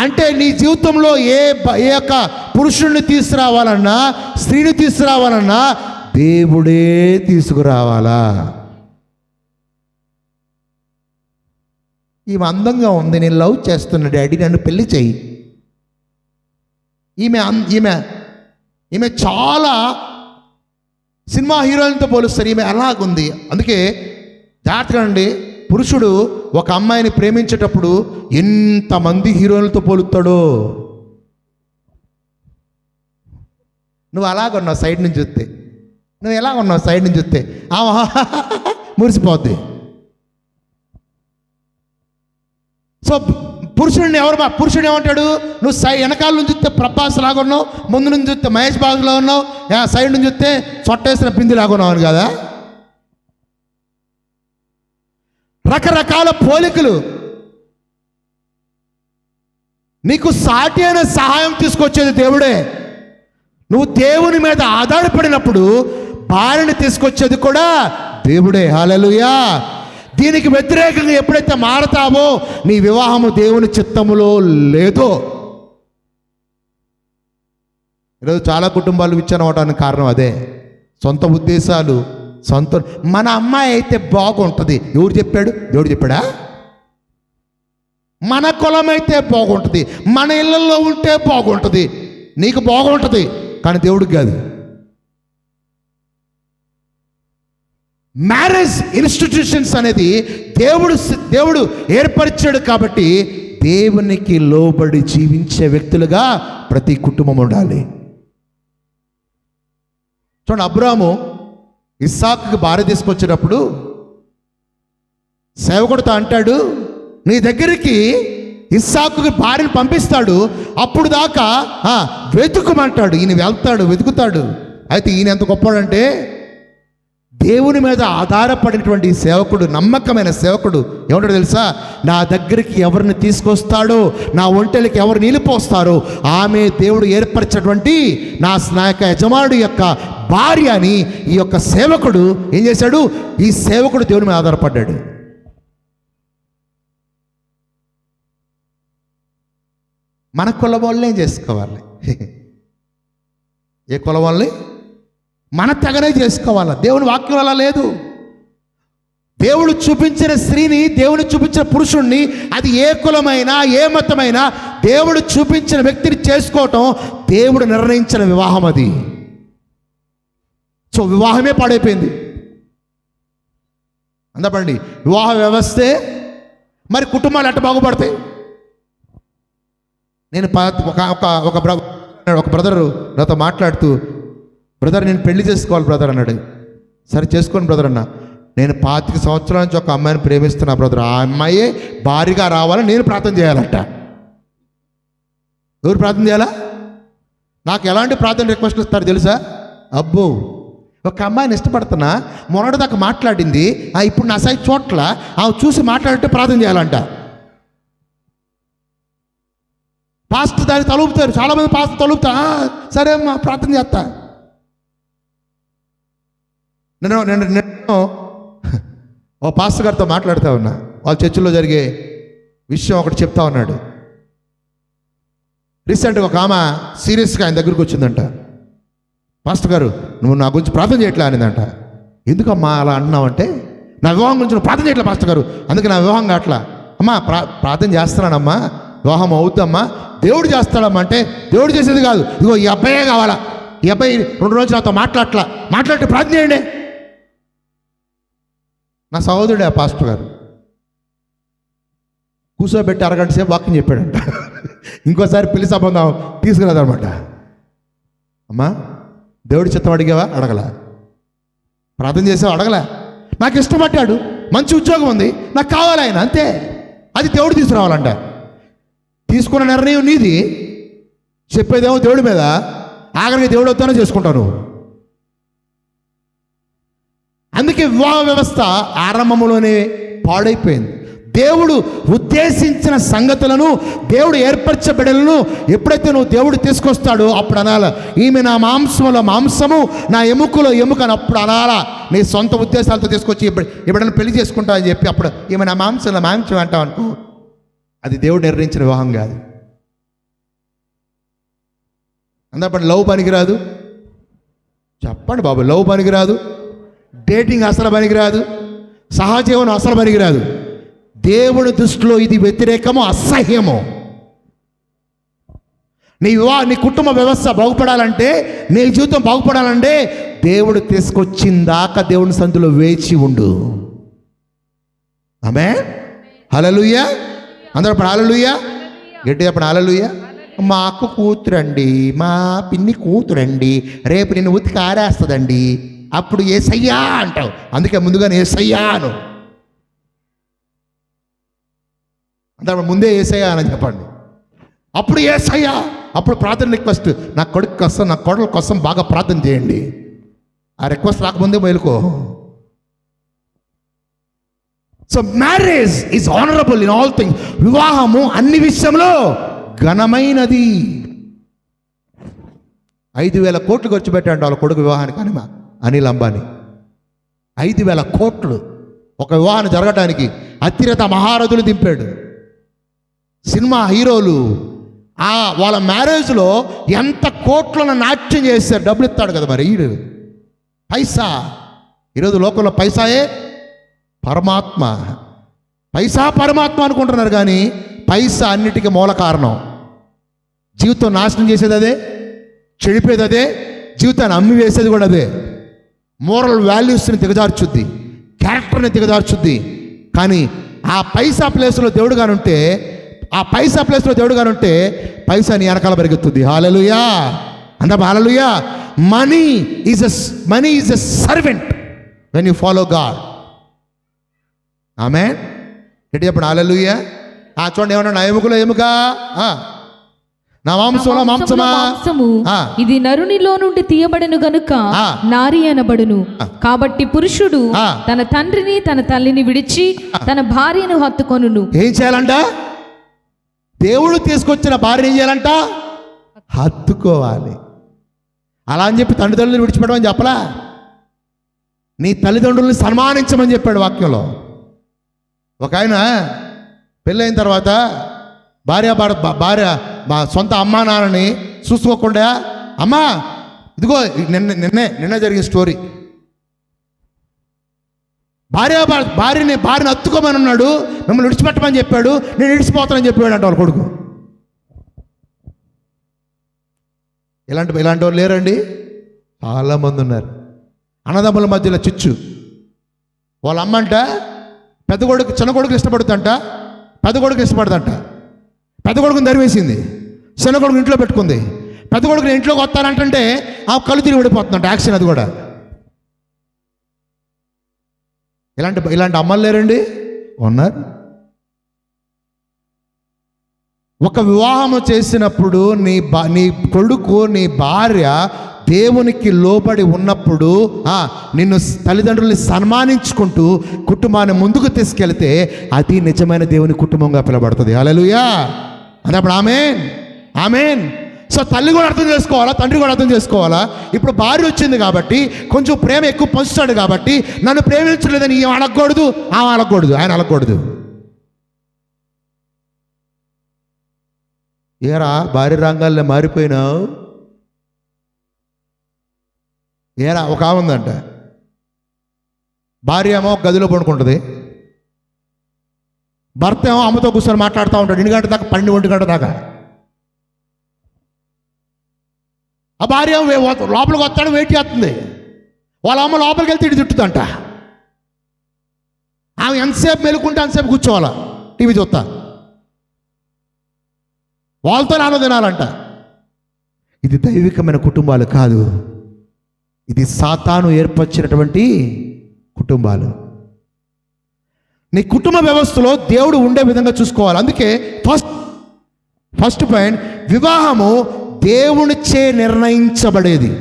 అంటే నీ జీవితంలో ఏ యొక్క పురుషుడిని తీసుకురావాలన్నా, స్త్రీని తీసుకురావాలన్నా దేవుడే తీసుకురావాలా. ఈమె అందంగా ఉంది, నేను లవ్ చేస్తున్నా డాడీ, నన్ను పెళ్లి చెయ్యి. ఈమె చాలా సినిమా హీరోయిన్తో పోలుస్తారు, ఈమె అలాగుంది. అందుకే జాగ్రత్తగా అండి, పురుషుడు ఒక అమ్మాయిని ప్రేమించేటప్పుడు ఎంతమంది హీరోయిన్లతో పోలుతాడో. నువ్వు అలాగున్నావు సైడ్ నుంచి చూస్తే, మురిసిపోద్ది. సో పురుషుడు ఏమంటాడు? నువ్వు వెనకాల నుంచి చూస్తే ప్రభాస్ లాగా ఉన్నావు, ముందు నుంచి చూస్తే మహేష్ బాబులా ఉన్నావు, సైడ్ నుంచి చూస్తే చొట్టేసిన పిండి లాగా ఉన్నావు అని కదా. రకరకాల పోలికలు. నీకు సాటి అయిన సహాయం తీసుకొచ్చేది దేవుడే. నువ్వు దేవుని మీద ఆధారపడినప్పుడు భార్యని తీసుకొచ్చేది కూడా దేవుడే. హల్లెలూయా. దీనికి వ్యతిరేకంగా ఎప్పుడైతే మారతావో నీ వివాహము దేవుని చిత్తములో లేదో. ఈరోజు చాలా కుటుంబాలు విచ్ఛిన్నం అవడానికి కారణం అదే. సొంత ఉద్దేశాలు, మన అమ్మాయి అయితే బాగుంటుంది. ఎవరు చెప్పాడు? దేవుడు చెప్పాడా? మన కులం అయితే బాగుంటుంది, మన ఇళ్ళల్లో ఉంటే బాగుంటుంది, నీకు బాగుంటుంది, కానీ దేవుడికి కాదు. మ్యారేజ్ ఇన్స్టిట్యూషన్స్ అనేది దేవుడు ఏర్పరిచాడు. కాబట్టి దేవునికి లోబడి జీవించే వ్యక్తులుగా ప్రతి కుటుంబం ఉండాలి. చూడండి, అబ్రాహాము ఇస్సాకుకి భార్య తీసుకొచ్చేటప్పుడు సేవకుడితో అంటాడు, నీ దగ్గరికి ఇస్సాకుకి భార్యను పంపిస్తాడు, అప్పుడు దాకా వెతుకుమంటాడు. ఈయన వెతుకుతాడు. అయితే ఈయన ఎంత గొప్పవాడంటే దేవుని మీద ఆధారపడినటువంటి సేవకుడు, నమ్మకమైన సేవకుడు ఏమంటాడు తెలుసా? నా దగ్గరికి ఎవరిని తీసుకొస్తాడో, నా ఒంటెలకి ఎవరు నీళ్ళు పోస్తారో ఆమె దేవుడు ఏర్పరిచినటువంటి నా యొక్క యజమానుడి యొక్క భార్య అని ఈ యొక్క సేవకుడు ఏం చేశాడు? ఈ సేవకుడు దేవుని మీద ఆధారపడ్డాడు. మన కుల వాళ్ళే చేసుకోవాలి. ఏ కుల వాళ్ళని? మన తెగనే చేసుకోవాలా. దేవుని వాక్యం అలా లేదు. దేవుడు చూపించిన స్త్రీని, దేవుడు చూపించిన పురుషుణ్ణి, అది ఏ కులమైనా ఏ మతమైనా దేవుడు చూపించిన వ్యక్తిని చేసుకోవటం దేవుడు నిర్ణయించిన వివాహం అది. సో వివాహమే పాడైపోయింది. అందపండి, వివాహ వ్యవస్థే. మరి కుటుంబాలు ఎట్ట బాగుపడతాయి? నేను ఒక బ్రదరు నాతో మాట్లాడుతూ, బ్రదర్ నేను పెళ్లి చేసుకోవాలి బ్రదర్ అన్నాడు. సరే చేసుకోండి బ్రదర్ అన్న. నేను 25 సంవత్సరాల నుంచి ఒక అమ్మాయిని ప్రేమిస్తున్నా బ్రదర్. ఆ అమ్మాయే భారీగా రావాలని నేను ప్రార్థన చేయాలంట. ఎవరు ప్రార్థన చేయాలా? నాకు ఎలాంటి ప్రార్థన రిక్వెస్ట్లు ఇస్తారు తెలుసా? అబ్బో, ఒక అమ్మాయిని ఇష్టపడుతున్నా, మొన్నటిదాకా మాట్లాడింది, ఇప్పుడు నా సైడ్ చోట్ల ఆమె చూసి మాట్లాడితే ప్రార్థన చేయాలంట. పాస్టర్ దాన్ని తలుపుతారు, చాలామంది పాస్టర్ తలుపుతా, సరే అమ్మా ప్రార్థన చేస్తా. నేను ఓ పాస్టర్ గారితో మాట్లాడుతూ ఉన్నా. వాళ్ళ చర్చిలో జరిగే విషయం ఒకటి చెప్తా ఉన్నాడు. రీసెంట్గా ఒక ఆమె సీరియస్గా ఆయన దగ్గరికి వచ్చిందంట. పాస్టర్ గారు, నువ్వు నా గురించి ప్రార్థన చేయట్లే అనిందంట. ఎందుకమ్మా అలా అన్నావంటే, నా వివాహం గురించి నువ్వు ప్రార్థన చేయట్లే పాస్టర్ గారు, అందుకే నా వివాహం కావట్లా. అమ్మా ప్రార్థన చేస్తున్నానమ్మా, వివాహం అవుద్దమ్మా, దేవుడు చేస్తాడమ్మా అంటే, దేవుడు చేసేది కాదు, ఇదిగో ఈ అబ్బాయే కావాలా, ఈ అబ్బాయి 2 రోజులు నాతో మాట్లాడితే ప్రార్థన చేయండి. నా సహోదరుడే ఆ పాస్టర్ గారు కూర్చోబెట్టి 1 గంట సేపు వాక్యం చెప్పాడంట. ఇంకోసారి పెళ్లి సంబంధం తీసుకురాదనమాట. అమ్మా దేవుడి చిత్తం అడిగావా? అడగల. ప్రార్థన చేసావా? అడగల. నాకు ఇష్టపడ్డాడు, మంచి ఉద్యోగం ఉంది, నాకు కావాలి ఆయన, అంతే. అది దేవుడు తీసుకురావాలంట. తీసుకున్న నిర్ణయం నీది, చెప్పేదేమో దేవుడి మీద. ఆఖరికి దేవుడు వద్దనే చేసుకుంటాను. అందుకే వివాహ వ్యవస్థ ఆరంభంలోనే పాడైపోయింది. దేవుడు ఉద్దేశించిన సంగతులను, దేవుడు ఏర్పరిచే బిడ్డలను ఎప్పుడైతే నువ్వు దేవుడు తీసుకొస్తాడో అప్పుడు అనాల, ఈమె నా మాంసంలో మాంసము, నా ఎముకలో ఎముక అని అప్పుడు అనాలా. నీ సొంత ఉద్దేశాలతో తీసుకొచ్చి ఎప్పుడైనా పెళ్లి చేసుకుంటా అని చెప్పి అప్పుడు ఈమె నా మాంసంలో మాంసం అంటావు అనుకో, అది దేవుడు నిర్ణయించిన వివాహం కాదు. అందరూ లవ్ పనికిరాదు చెప్పండి బాబు, లవ్ పనికిరాదు, డేటింగ్ అసలు పనికిరాదు, సహజీవనం అసలు పనికిరాదు. దేవుని దృష్టిలో ఇది వ్యతిరేకము, అసహ్యము. నీ కుటుంబ వ్యవస్థ బాగుపడాలంటే, నీ జీవితం బాగుపడాలంటే దేవుడు తీసుకొచ్చిందాకా దేవుని సందులో వేచి ఉండు. ఆమేన్. హల్లెలూయా. అందరూ ఇప్పుడు హల్లెలూయా గట్టిగా చెప్పండి. హల్లెలూయా. మా అక్క కూతురండి, మా పిన్ని కూతురండి, రేపు నిన్ను ఉతికి ఆరేస్తుందండి, అప్పుడు యేసయ్యా అంటావు. అందుకే ముందుగానే యేసయ్యా అను. అంటే ముందే యేసయ్యా అని చెప్పండి. అప్పుడు యేసయ్యా, అప్పుడు ప్రార్థన రిక్వెస్ట్, నా కొడుకు కోసం, నా కొడుకు కోసం బాగా ప్రార్థన చేయండి. ఆ రిక్వెస్ట్ రాకముందే మేలుకో. So marriage is honourable in all things. వివాహము అన్ని విషయంలో ఘనమైనది. 5,000 కోట్లు ఖర్చు పెట్టాడు వాళ్ళ కొడుకు వివాహానికి. అనిల్ అంబానీ 5,000 కోట్లు ఒక వివాహాన్ని జరగటానికి. అత్యున్నత మహారథులు దింపాడు. సినిమా హీరోలు వాళ్ళ మ్యారేజ్లో ఎంత కోట్లను నాట్యం చేశారు. డబ్బులు ఇస్తాడు కదా మరి ఈడు. పైసా, ఈరోజు లోకంలో పైసాయే పరమాత్మ. పైసా పరమాత్మ అనుకుంటున్నారు, కానీ పైసా అన్నిటికీ మూల కారణం. జీవితం నాశనం చేసేది అదే, చెడిపోయేది అదే, జీవితాన్ని అమ్మి వేసేది కూడా అదే. మోరల్ వాల్యూస్ని దిగజార్చుద్ది, క్యారెక్టర్ని దిగజార్చుద్ది. కానీ ఆ పైసా ప్లేస్లో దేవుడు గానుంటే, పైసా నీ వెనకాల పెరుగుతుంది. హల్లెలూయా. అందరూ hallelujah. Money is a servant when you follow God. Amen. ఏంటి చెప్పండి హల్లెలూయా. చూడండి ఏమన్నా, నా ఎముకలో ఎముక, నా మాంసంలో మాంసమా, ఇది నరునిలో నుండి తీయబడను గనుక నారి అనబడును. కాబట్టి పురుషుడు తన తండ్రిని తన తల్లిని విడిచి తన భార్యను హత్తుకొనును. ఏం చేయాలంట? దేవుడు తీసుకొచ్చిన భార్య ఏం చేయాలంట? హత్తుకోవాలి. అలా అని చెప్పి తల్లిదండ్రులను విడిచిపెట్టమని చెప్పలా. నీ తల్లిదండ్రుల్ని సన్మానించమని చెప్పాడు వాక్యంలో. ఒక ఆయన పెళ్ళైన తర్వాత భార్య మా సొంత అమ్మా నాన్నని చూసుకోకుండా, అమ్మా ఇదిగో నిన్న జరిగిన స్టోరీ, భార్యని హత్తుకోమని ఉన్నాడు, మిమ్మల్ని విడిచిపెట్టమని చెప్పాడు, నేను విడిచిపోతానని చెప్పాడు అంట వాళ్ళ కొడుకు. ఇలాంటి వాళ్ళు లేరండి, చాలామంది ఉన్నారు. అన్నదమ్ముల మధ్యలో చిచ్చు. వాళ్ళ అమ్మంట చిన్న కొడుకు ఇష్టపడుతుందంట, పెద్ద కొడుకు ఇష్టపడుతుందంట. పెద్ద కొడుకుని దరివేసింది, చిన్న కొడుకు ఇంట్లో పెట్టుకుంది. పెద్ద కొడుకుని ఇంట్లోకి వస్తానంటే ఆ కళ్ళు తిరిగి పడిపోతుందంట. యాక్షన్ అది కూడా. ఇలాంటి అమ్మలు లేరండి, ఉన్నారు. ఒక వివాహము చేసినప్పుడు నీ కొడుకు, నీ భార్య దేవునికి లోబడి ఉన్నప్పుడు నిన్ను తల్లిదండ్రుల్ని సన్మానించుకుంటూ కుటుంబాన్ని ముందుకు తీసుకెళ్తే అది నిజమైన దేవుని కుటుంబంగా పిలబడుతుంది. హల్లెలూయా. అన్నప్పుడు ఆమేన్, ఆమేన్. సో తల్లి కూడా అర్థం చేసుకోవాలా, తండ్రి కూడా అర్థం చేసుకోవాలా. ఇప్పుడు భార్య వచ్చింది కాబట్టి కొంచెం ప్రేమ ఎక్కువ పంచుతాడు కాబట్టి నన్ను ప్రేమించలేదని ఈమె అడగకూడదు, ఆమె అడగకూడదు, ఆయన అడగకూడదు. ఏరా భార్య రంగాల్లో మారిపోయినావు, ఏరా. ఒక ఆమె ఉందంట, భార్య ఏమో గదిలో పడుకుంటుంది, భర్త ఏమో అమ్మతో కూర్చొని మాట్లాడుతూ ఉంటాడు 2 గంటల దాకా, 12 1 గంట దాకా. ఆ భార్య లోపలికి వస్తాడు, వెయిట్ చేస్తుంది. వాళ్ళ అమ్మ లోపలికి వెళ్తే ఇటు తిట్టుదంట. ఆమె ఎంతసేపు మెలుకుంటే అంతసేపు కూర్చోవాలా టీవీ చూస్తా, వాళ్ళతో నాన్న తినాలంట. ఇది దైవికమైన కుటుంబాలు కాదు, ఇది సాతాను ఏర్పరిచినటువంటి కుటుంబాలు. నీ కుటుంబ వ్యవస్థలో దేవుడు ఉండే విధంగా చూసుకోవాలి. అందుకే ఫస్ట్ పాయింట్, వివాహము దేవునిచే నిర్ణయించబడేది.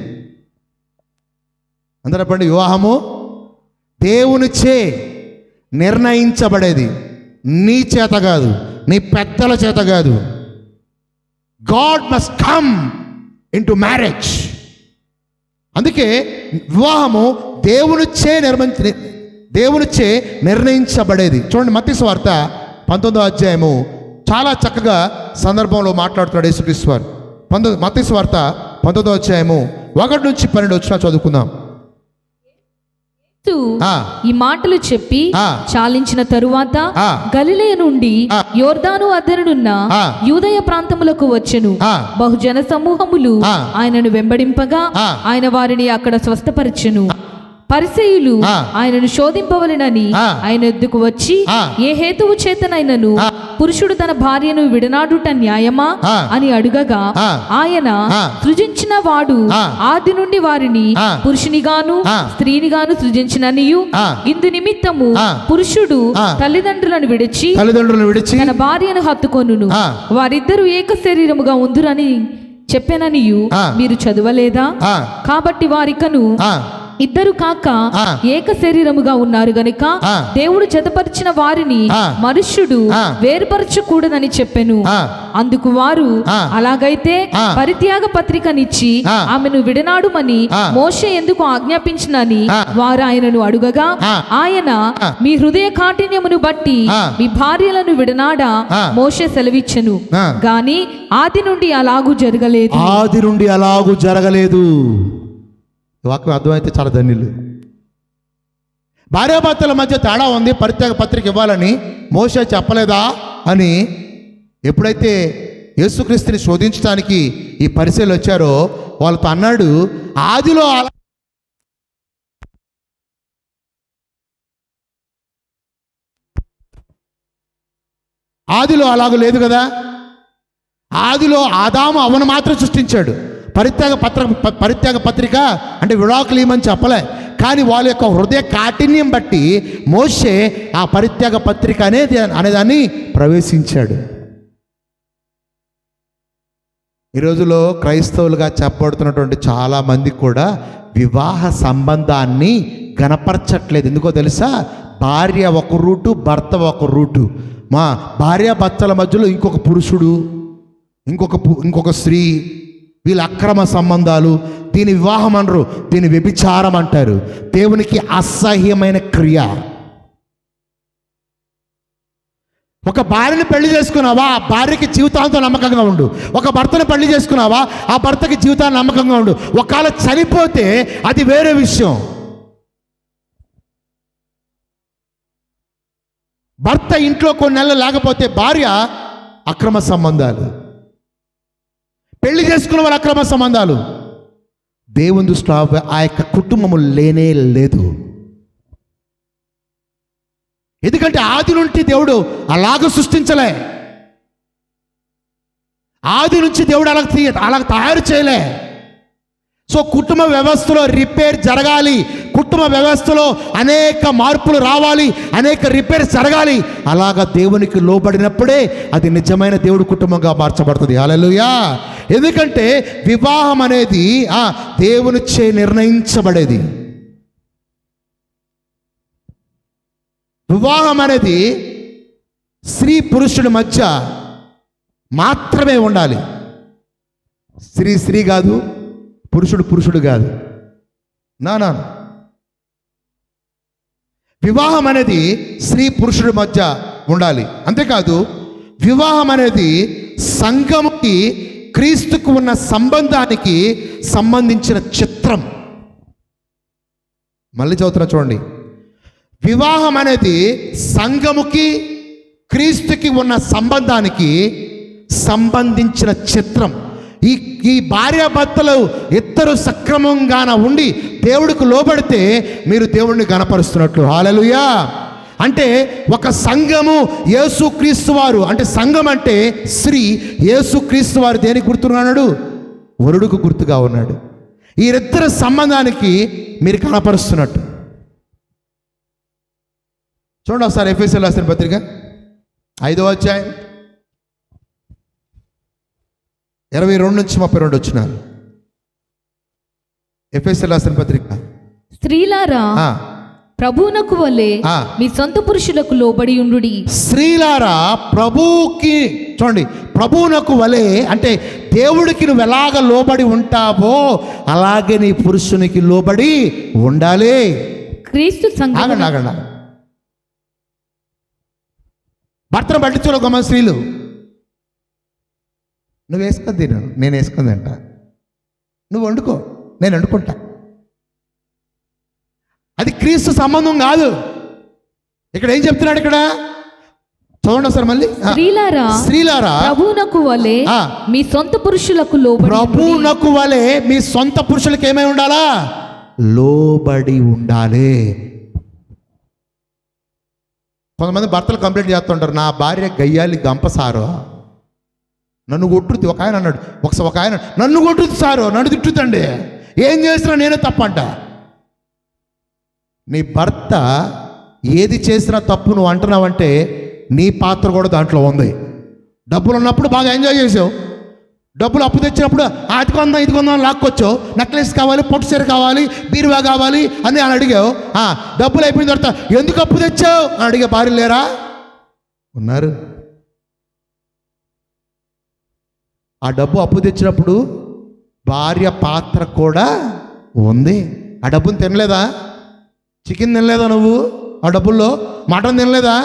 అందరూ చెప్పండి, వివాహము దేవునిచే నిర్ణయించబడేది, నీ చేత కాదు, నీ పెద్దల చేత కాదు. God must come into marriage. అందుకే వివాహము దేవునిచే నిర్ణయించబడేది. చూడండి, మత్తయి సువార్త 19వ అధ్యాయము చాలా చక్కగా సందర్భంలో మాట్లాడుతున్నాడు యేసుక్రీస్తు వారు. మత్తయి సువార్త 19వ అధ్యాయము 1 నుంచి 12 వచ్చినా చదువుకుందాం. ఈ మాటలు చెప్పి చాలించిన తరువాత గలిలయ నుండి యోర్దాను అద్దరునున్న యూదయ ప్రాంతములకు వచ్చెను. బహుజన సమూహములు ఆయనను వెంబడింపగా ఆయన వారిని అక్కడ స్వస్థపరచెను. పరిసయ్యులు ఆయనను శోధింపవలెనని ఆయన ఎద్దుకు వచ్చి, ఏ హేతువు చేతనైనను పురుషుడు తన భార్యను విడనాడుట న్యాయమా అని అడుగగా, ఆయన సృజించిన వాడు ఆది నుండి వారిని పురుషునిగాను స్త్రీనిగాను సృజించిననియు, ఇందు నిమిత్తము పురుషుడు తల్లిదండ్రులను విడిచి తన భార్యను హత్తుకొనును, వారిద్దరూ ఏక శరీరముగా ఉందురని చెప్పెననియు మీరు చదవలేదా? కాబట్టి వారికను ఇద్దరు కాక ఏక శరీరముగా ఉన్నారు గనుక దేవుడు జతపరిచిన వారిని మనుష్యుడు వేరుపరచకూడదని చెప్పెను. అందుకు వారు, అలాగైతే పరిత్యాగ పత్రికనిచ్చి ఆమెను విడనాడుమని మోషే ఎందుకు ఆజ్ఞాపించినని వారు ఆయనను అడుగగా, ఆయన, మీ హృదయ కాఠిన్యమును బట్టి మీ భార్యలను విడనాడా మోషే సెలవిచ్చెను, గాని ఆది నుండి అలాగూ జరగలేదు. వాక్యం అర్థమైతే చాలా ధన్యులు. భార్యాభర్తల మధ్య తేడా ఉంది, పరిత్యాగ పత్రిక ఇవ్వాలని మోషే చెప్పలేదా అని ఎప్పుడైతే యేసుక్రీస్తుని శోధించడానికి ఈ పరిశీలు వచ్చారో వాళ్ళతో అన్నాడు, ఆదిలో అలాగూ లేదు కదా. ఆదిలో ఆదాము అవ్వను మాత్రం సృష్టించాడు. పరిత్యాగ పత్రిక అంటే విడాకులు ఇవ్వమని చెప్పలే, కానీ వాళ్ళ యొక్క హృదయ కాఠిన్యం బట్టి మోషే ఆ పరిత్యాగ పత్రిక అనేదాన్ని ప్రవేశించాడు. ఈ రోజులో క్రైస్తవులుగా చెప్పబడుతున్నటువంటి చాలా మంది కూడా వివాహ సంబంధాన్ని గణపరచట్లేదు. ఎందుకో తెలుసా? భార్య ఒక రూటు, భర్త ఒక రూటు. మా భార్యాభర్తల మధ్యలో ఇంకొక పురుషుడు, ఇంకొక స్త్రీ, వీళ్ళ అక్రమ సంబంధాలు. దీని వివాహం అనరు, దీని వ్యభిచారం అంటారు. దేవునికి అసహ్యమైన క్రియ. ఒక భార్యని పెళ్లి చేసుకున్నావా, ఆ భార్యకి జీవితాంతం నమ్మకంగా ఉండు. ఒక భర్తను పెళ్లి చేసుకున్నావా, ఆ భర్తకి జీవితాన్ని నమ్మకంగా ఉండు. ఒకవేళ చనిపోతే అది వేరే విషయం. భర్త ఇంట్లో కొన్ని నెలలు లేకపోతే భార్య అక్రమ సంబంధాలు, పెళ్లి చేసుకున్న వాళ్ళ అక్రమ సంబంధాలు. దేవుని దృష్టిలో ఆ యొక్క కుటుంబము లేనే లేదు. ఎందుకంటే ఆది నుండి దేవుడు అలాగ సృష్టించలే, ఆది నుంచి దేవుడు అలా తయారు చేయలే. సో కుటుంబ వ్యవస్థలో రిపేర్ జరగాలి, కుటుంబ వ్యవస్థలో అనేక మార్పులు రావాలి, అనేక రిపేర్స్ జరగాలి. అలాగా దేవునికి లోబడినప్పుడే అది నిజమైన దేవుడి కుటుంబంగా మార్చబడుతుంది. హల్లెలూయా. ఎందుకంటే వివాహం అనేది దేవునిచే నిర్ణయించబడేది. వివాహం అనేది స్త్రీ పురుషుడి మధ్య మాత్రమే ఉండాలి. స్త్రీ స్త్రీ కాదు, పురుషుడు పురుషుడు కాదు. నా వివాహం అనేది స్త్రీ పురుషుడి మధ్య ఉండాలి. అంతేకాదు వివాహం అనేది సంఘముకి క్రీస్తుకు ఉన్న సంబంధానికి సంబంధించిన చిత్రం. మళ్ళీ చదువుతున్నా చూడండి. వివాహం అనేది సంఘముకి క్రీస్తుకి ఉన్న సంబంధానికి సంబంధించిన చిత్రం. ఈ భార్యాభర్తలు ఇద్దరు సక్రమంగాన ఉండి దేవుడికి లోబడితే మీరు దేవుడిని గణపరుస్తున్నట్లు. హల్లెలూయా. అంటే ఒక సంఘము యేసుక్రీస్తు వారు, అంటే సంఘం అంటే స్త్రీ, యేసుక్రీస్తు వారు దేనికి గుర్తున్నాడు? వరుడుకు గుర్తుగా ఉన్నాడు. ఈ ఇద్దరు సంబంధానికి మీరు కనపరుస్తున్నట్టు. చూడండి ఒకసారి ఎఫెసీయులకు రాసిన పత్రిక 5వ అధ్యాయం 22 నుంచి 32 వచ్చినారు. ఎఫెసీయులకు రాసిన పత్రిక. స్త్రీలారా ప్రభువునకు వలె మీ సొంత పురుషులకు లోబడి ఉండుడి. స్త్రీలారా ప్రభువుకి, చూడండి, ప్రభువునకు వలె అంటే దేవుడికి నువ్వు ఎలాగ లోబడి ఉంటావో అలాగే నీ పురుషునికి లోబడి ఉండాలి. క్రీస్తు సంఘం. ఆగండి. భర్తను పట్టించుకోవాలి ఒక మంది స్త్రీలు. నువ్వు వేసుకొని తిను, నేను వేసుకొని తింటా. నువ్వు వండుకో, నేను వండుకుంటా. అది క్రీస్తు సంబంధం కాదు. ఇక్కడ ఏం చెప్తున్నాడు? ఇక్కడ చూడండి సార్ మళ్ళీ. స్త్రీలారా ప్రభువునకు వలె మీ సొంత పురుషులకు లోబడి. ప్రభువునకు వలె మీ సొంత పురుషులకు ఏమై ఉండాలా? లోబడి ఉండాలి. కొంతమంది భర్తలు కంప్లైంట్ చేస్తుంటారు, నా భార్య గయ్యాలి గంప సారు, నన్ను కొట్టుద్ది. ఒక ఆయన అన్నాడు, ఒక ఆయన నన్ను కొట్టుద్ది సారు, నన్ను తిట్టుతండి, ఏం చేసినా నేనే తప్పంట. నీ భర్త ఏది చేసినా తప్పు నువ్వు అంటున్నావంటే నీ పాత్ర కూడా దాంట్లో ఉంది. డబ్బులు ఉన్నప్పుడు బాగా ఎంజాయ్ చేసావు, డబ్బులు అప్పు తెచ్చినప్పుడు అది కొందాం ఇది కొందాం లాక్కొచ్చావు, నెక్లెస్ కావాలి, పొట్టు చీర కావాలి, బీరువా కావాలి అని అడిగావు. డబ్బులు అయిపోయిన తర్వాత ఎందుకు అప్పు తెచ్చావు అని అడిగే భార్యలు లేరా? ఉన్నారు. ఆ డబ్బు అప్పు తెచ్చినప్పుడు భార్య పాత్ర కూడా ఉంది. ఆ డబ్బును తినలేదా? చికెన్ తినలేదా నువ్వు? ఆ డబ్బుల్లో మటన్ తినలేదా?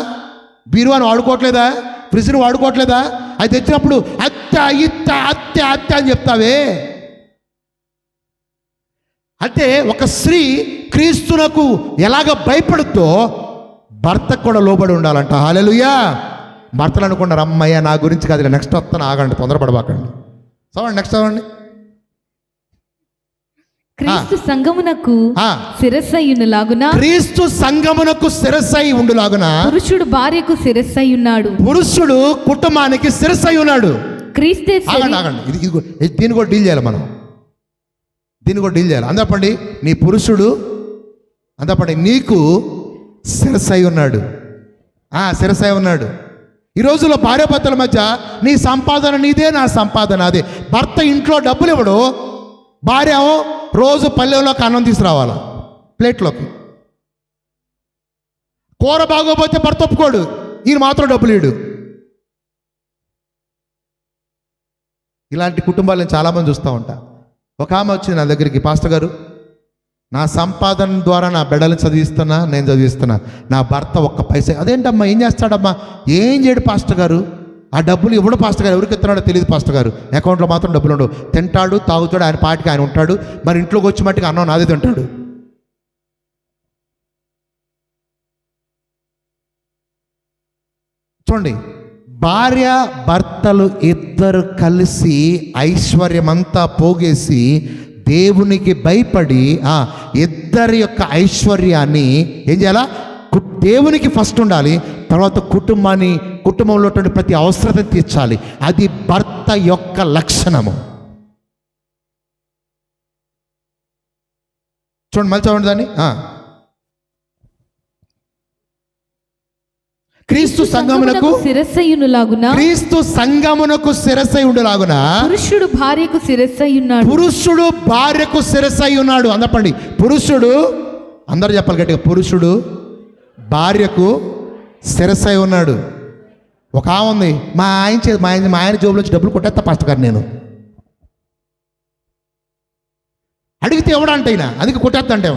బీరువాను వాడుకోవట్లేదా? ఫ్రిడ్జ్ని వాడుకోవట్లేదా? అది తెచ్చినప్పుడు అత్త ఇత్త అత్త అత్త అని చెప్తావే. అంటే ఒక స్త్రీ క్రీస్తునకు ఎలాగ భయపడుతో భర్తకు కూడా లోబడి ఉండాలంట. హల్లెలూయా. భర్తలు అనుకున్నారు, అమ్మయ్య నా గురించి కాదు, నెక్స్ట్ వస్తాను, ఆగండి, తొందరపడబాకండి. చదవండి, నెక్స్ట్ చదవండి. క్రీస్తు సంఘమునకు శిరస్సయ్యులాగున, క్రీస్తు సంఘమునకు శిరస్సై ఉండులాగున పురుషుడు భార్యకు శిరస్సై ఉన్నాడు. పురుషుడు కుటుంబానికి శిరస్సై ఉన్నాడు. క్రీస్తే. ఆగండి. దీన్ని కూడా డీల్ చేయాలి మనం, దీన్ని కూడా డీల్ చేయాలి. అందపండి, నీ పురుషుడు అందపండి నీకు శిరస్సై ఉన్నాడు. శిరస్సై ఉన్నాడు. ఈ రోజుల్లో భార్యాభర్తల మధ్య నీ సంపాదన నీదే, నా సంపాదన అదే. భర్త ఇంట్లో డబ్బులు ఇవ్వడు, భార్య రోజు పల్లెల్లోకి అన్నం తీసుకురావాలా ప్లేట్లోకి. కూర బాగోపోతే భర్త ఒప్పుకోడు, ఈయన మాత్రం డబ్బులు ఇడు. ఇలాంటి కుటుంబాలను చాలామంది చూస్తూ ఉంటా. ఒక ఆమె వచ్చింది నా దగ్గరికి, పాస్టర్ గారు నా సంపాదన ద్వారా నా బిడ్డలను చదివిస్తున్నా, నేను చదివిస్తున్నా, నా భర్త ఒక్క పైసా. అదేంటమ్మా, ఏం చేస్తాడమ్మా? ఏం చేయడు పాస్టర్ గారు, ఆ డబ్బులు ఇవ్వడు పాస్టర్ గారు, ఎవరికి ఇస్తున్నాడో తెలియదు పాస్టర్ గారు, అకౌంట్లో మాత్రం డబ్బులు ఉండవు, తింటాడు తాగుతాడు, ఆయన పాటికి ఆయన ఉంటాడు, మరి ఇంట్లోకి వచ్చి మట్టికి అన్నం నాదే తింటాడు. చూడండి, భార్య భర్తలు ఇద్దరు కలిసి ఐశ్వర్యమంతా పోగేసి దేవునికి భయపడి ఇద్దరి యొక్క ఐశ్వర్యాన్ని ఏం చేయాలా? దేవునికి ఫస్ట్ ఉండాలి, తర్వాత కుటుంబంలో ఉన్నటువంటి ప్రతి అవసరతను తీర్చాలి. అది భర్త యొక్క లక్షణము. చూడండి, మళ్ళీ చూడండి దాన్ని. క్రీస్తు సంఘమునకు శిరస్సయునులాగున, క్రీస్తు సంఘమునకు శిరస్సై ఉండులాగున పురుషుడు భార్యకు శిరస్సయున్నాడు. పురుషుడు భార్యకు శిరస్సై ఉన్నాడు. అందపండి, పురుషుడు, అందరూ చెప్పాలి గట్టిగా, పురుషుడు భార్యకు శిరస్సై ఉన్నాడు. ఒక ఆమె ఉంది, మా ఆయన జోబులోంచి డబ్బులు కొట్టేస్తా పాస్టర్ గారు, నేను అడిగితే ఎవడంటే అయినా అందుకే కొట్టేస్తా అంటే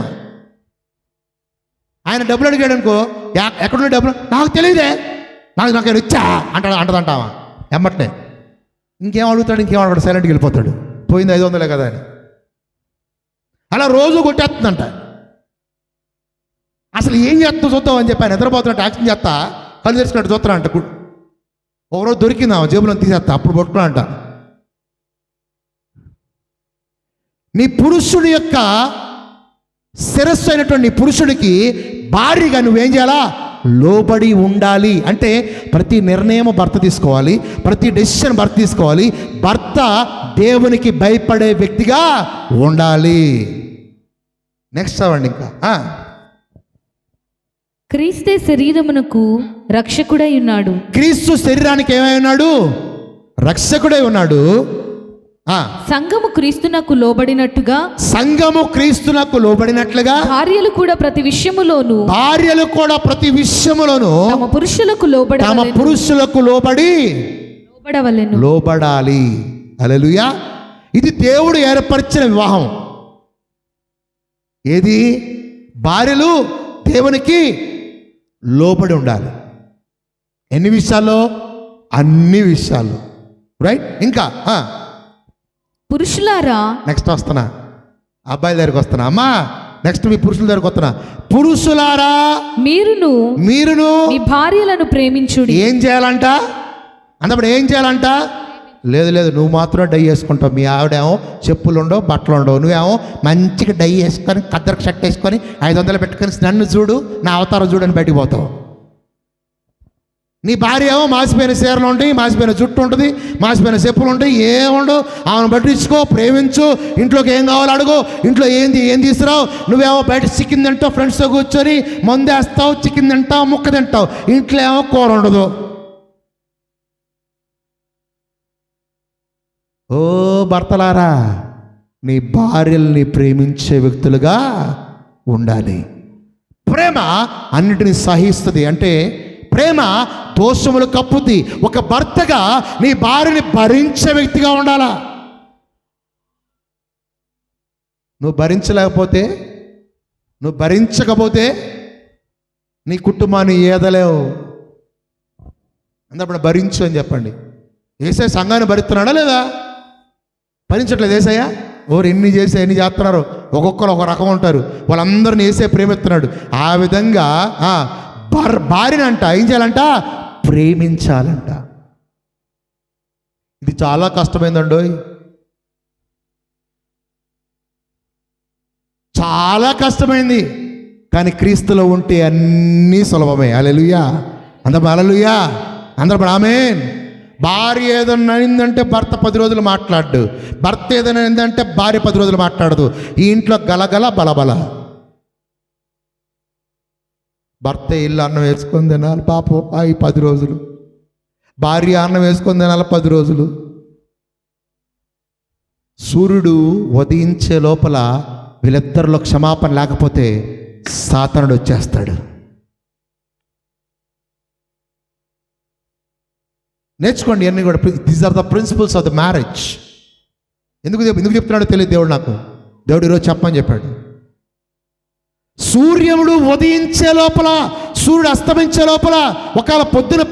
ఆయన డబ్బులు అడిగాడు అనుకో, ఎక్కడున్న డబ్బులు నాకు తెలియదే, నాకు ఇచ్చా అంటదంటావా ఎమ్మటనే. ఇంకేం అడుగుతాడు, సైలెంట్కి వెళ్ళిపోతాడు. పోయింది 500 కదా అని. అలా రోజు కొట్టేస్తుందంట. అసలు ఏం చేస్తా చూద్దాం అని చెప్పి ఆయన నిద్రపోతున్నట్టు యాక్షన్ చేస్తా, కళ్ళు తెరుచుకున్నట్టు చూస్తున్నా అంట. ఒకరోజు దొరికిందా జేబులో తీసేస్తా, అప్పుడు పట్టుకున్నా అంట. నీ పురుషుడి యొక్క శిరస్సు అయినటువంటి పురుషుడికి భార్యగా నువ్వేం చేయాలా? లోబడి ఉండాలి. అంటే ప్రతి నిర్ణయం భర్త తీసుకోవాలి, ప్రతి డెసిషన్ భర్త తీసుకోవాలి. భర్త దేవునికి భయపడే వ్యక్తిగా ఉండాలి. నెక్స్ట్ అవ్వండి. ఇంకా క్రీస్తే శరీరమునకు రక్షకుడై ఉన్నాడు. క్రీస్తు శరీరానికి ఏమై ఉన్నాడు? రక్షకుడై ఉన్నాడు. సంఘము క్రీస్తునకు లోబడినట్టుగా, సంఘము క్రీస్తునకు లోబడినట్లుగా భార్యలు కూడా ప్రతి విషయములోను తమ పురుషులకు లోబడాలి. హల్లెలూయా. ఇది దేవుడు ఏర్పరిచిన వివాహం. ఏది? భార్యలు దేవునికి లోబడి ఉండాలి. ఎన్ని విషయాల్లో? అన్ని విషయాల్లో. రైట్. ఇంకా పురుషులారా, నెక్స్ట్ వస్తున్నా, అబ్బాయి దగ్గరికి వస్తున్నా. అమ్మా నెక్స్ట్ మీ పురుషుల దగ్గరికి వస్తున్నా. పురుషులారా, మీరును మీ భార్యలను ప్రేమించుడి. ఏం చేయాలంట? అన్నప్పుడు ఏం చేయాలంట? లేదు నువ్వు మాత్రం డై వేసుకుంటావు, మీ ఆవిడేమో చెప్పులు ఉండవు, బట్టలు ఉండవు, నువ్వేమో మంచిగా డై వేసుకొని కద్దరికి షర్ట్ వేసుకొని 500 పెట్టుకొని నన్ను చూడు, నా అవతారం చూడు అని బయటికి పోతావు. నీ భార్య ఏమో మాసిపోయిన చీరలు ఉంటాయి, మాసిపోయిన జుట్టు ఉంటుంది, మాసిపోయిన చెప్పులు ఉంటాయి, ఏముండవు. ఆమెను పట్టించుకో, ప్రేమించు, ఇంట్లోకి ఏం కావాలో అడుగు, ఇంట్లో ఏం తీసుకురావు. నువ్వేమో బయట చికెన్ తింటావు, ఫ్రెండ్స్తో కూర్చొని మందేస్తావు, చికెన్ తింటావు, ముక్క తింటావు, ఇంట్లో ఏమో కూర ఉండదు. ఓ భర్తలారా, నీ భార్యల్ని ప్రేమించే వ్యక్తులుగా ఉండాలి. ప్రేమ అన్నిటిని సహిస్తుంది. అంటే ప్రేమ దోషములు కప్పుద్ది. ఒక భర్తగా నీ భార్యని భరించే వ్యక్తిగా ఉండాలా. నువ్వు భరించకపోతే నీ కుటుంబాన్ని ఏదలేవు. అందప్పుడు భరించు అని చెప్పండి. ఏసై సంఘాన్ని భరిస్తున్నాడా లేదా? భరించట్లేదు ఏసయ్యా. ఎన్ని చేస్తున్నారు, ఒక్కొక్కరు ఒక రకం ఉంటారు. వాళ్ళందరినీ ఏసై ప్రేమిస్తున్నాడు. ఆ విధంగా భార్యని అంట ఏం చేయాలంట? ప్రేమించాలంట. ఇది చాలా కష్టమైందండో, చాలా కష్టమైంది. కానీ క్రీస్తులో ఉంటే అన్నీ సులభమే. హల్లెలూయా. అందరూ ఆమేన్. భార్య ఏదైనా అయిందంటే భర్త 10 రోజులు మాట్లాడు, భర్త ఏదైనా అయిందంటే భార్య 10 రోజులు మాట్లాడదు. ఈ ఇంట్లో గలగల బలబల. భర్త ఇల్లు అన్నం వేసుకొని తినాలి పాపం 10 రోజులు, భార్య అన్నం వేసుకొని తినాలి 10 రోజులు. సూర్యుడు ఉదయించే లోపల వీళ్ళిద్దరిలో క్షమాపణ లేకపోతే సాతానుడు వచ్చేస్తాడు. నేర్చుకోండి అన్నీ కూడా. These are the principles of the marriage. ఎందుకు చెప్తున్నాడో తెలియదు దేవుడు నాకు. దేవుడు ఈరోజు చెప్పమని చెప్పాడు. సూర్యుడు ఉదయించే లోపల, సూర్యుడు అస్తమించే లోపల, ఒకవేళ పొద్దున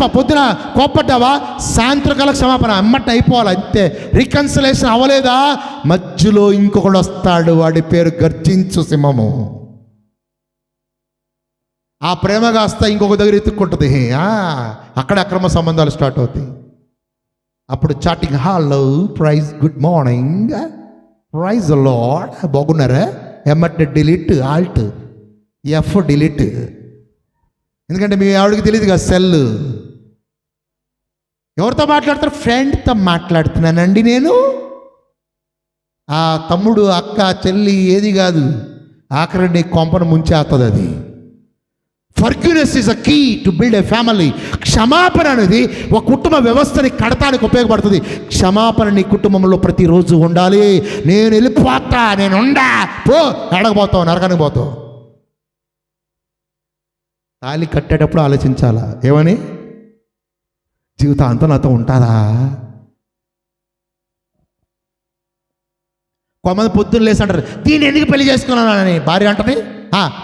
కోప్పడ్డావా, సాయంత్రకాల క్షమాపణ అమ్మట అయిపోవాలి అంతే. రికన్సిలేషన్ అవ్వలేదా, మధ్యలో ఇంకొకడు వస్తాడు, వాడి పేరు గర్జించు సింహము. ఆ ప్రేమ కాస్త ఇంకొక దగ్గర ఎత్తుక్కుంటుంది. అక్కడ అక్రమ సంబంధాలు స్టార్ట్ అవుతాయి. అప్పుడు chatting, hello, praise, good morning, praise lord, బాగున్నారా, ఎమ్మటే డిలీట్, ఆల్ట్, ఎఫ్ డిలీట్. ఎందుకంటే మీ ఆవిడకి తెలియదు కదా సెల్. ఎవరితో మాట్లాడతారు? ఫ్రెండ్తో మాట్లాడుతున్నానండి నేను. ఆ తమ్ముడు, అక్క, చెల్లి ఏది కాదు, ఆఖరి నీ కొంపను ముంచేస్తుంది అది. Forgiveness is a key to build a family. క్షమాపణ అనేది ఒక కుటుంబ వ్యవస్థని కడతానికి ఉపయోగపడుతుంది. క్షమాపణ నీ కుటుంబంలో ప్రతిరోజు ఉండాలి. నేను వెళ్ళిపోతా, నేను ఉండా, పో, ఎడకపోతావు, నరకానికి పోతావు. తాళి కట్టేటప్పుడు ఆలోచించాలా, ఏమని? జీవితాంతం నాతో ఉంటారా? కొంతమంది పొద్దున్న లేసి అంటారు, దీన్ని ఎందుకు పెళ్లి చేసుకున్నానని భార్య అంటది.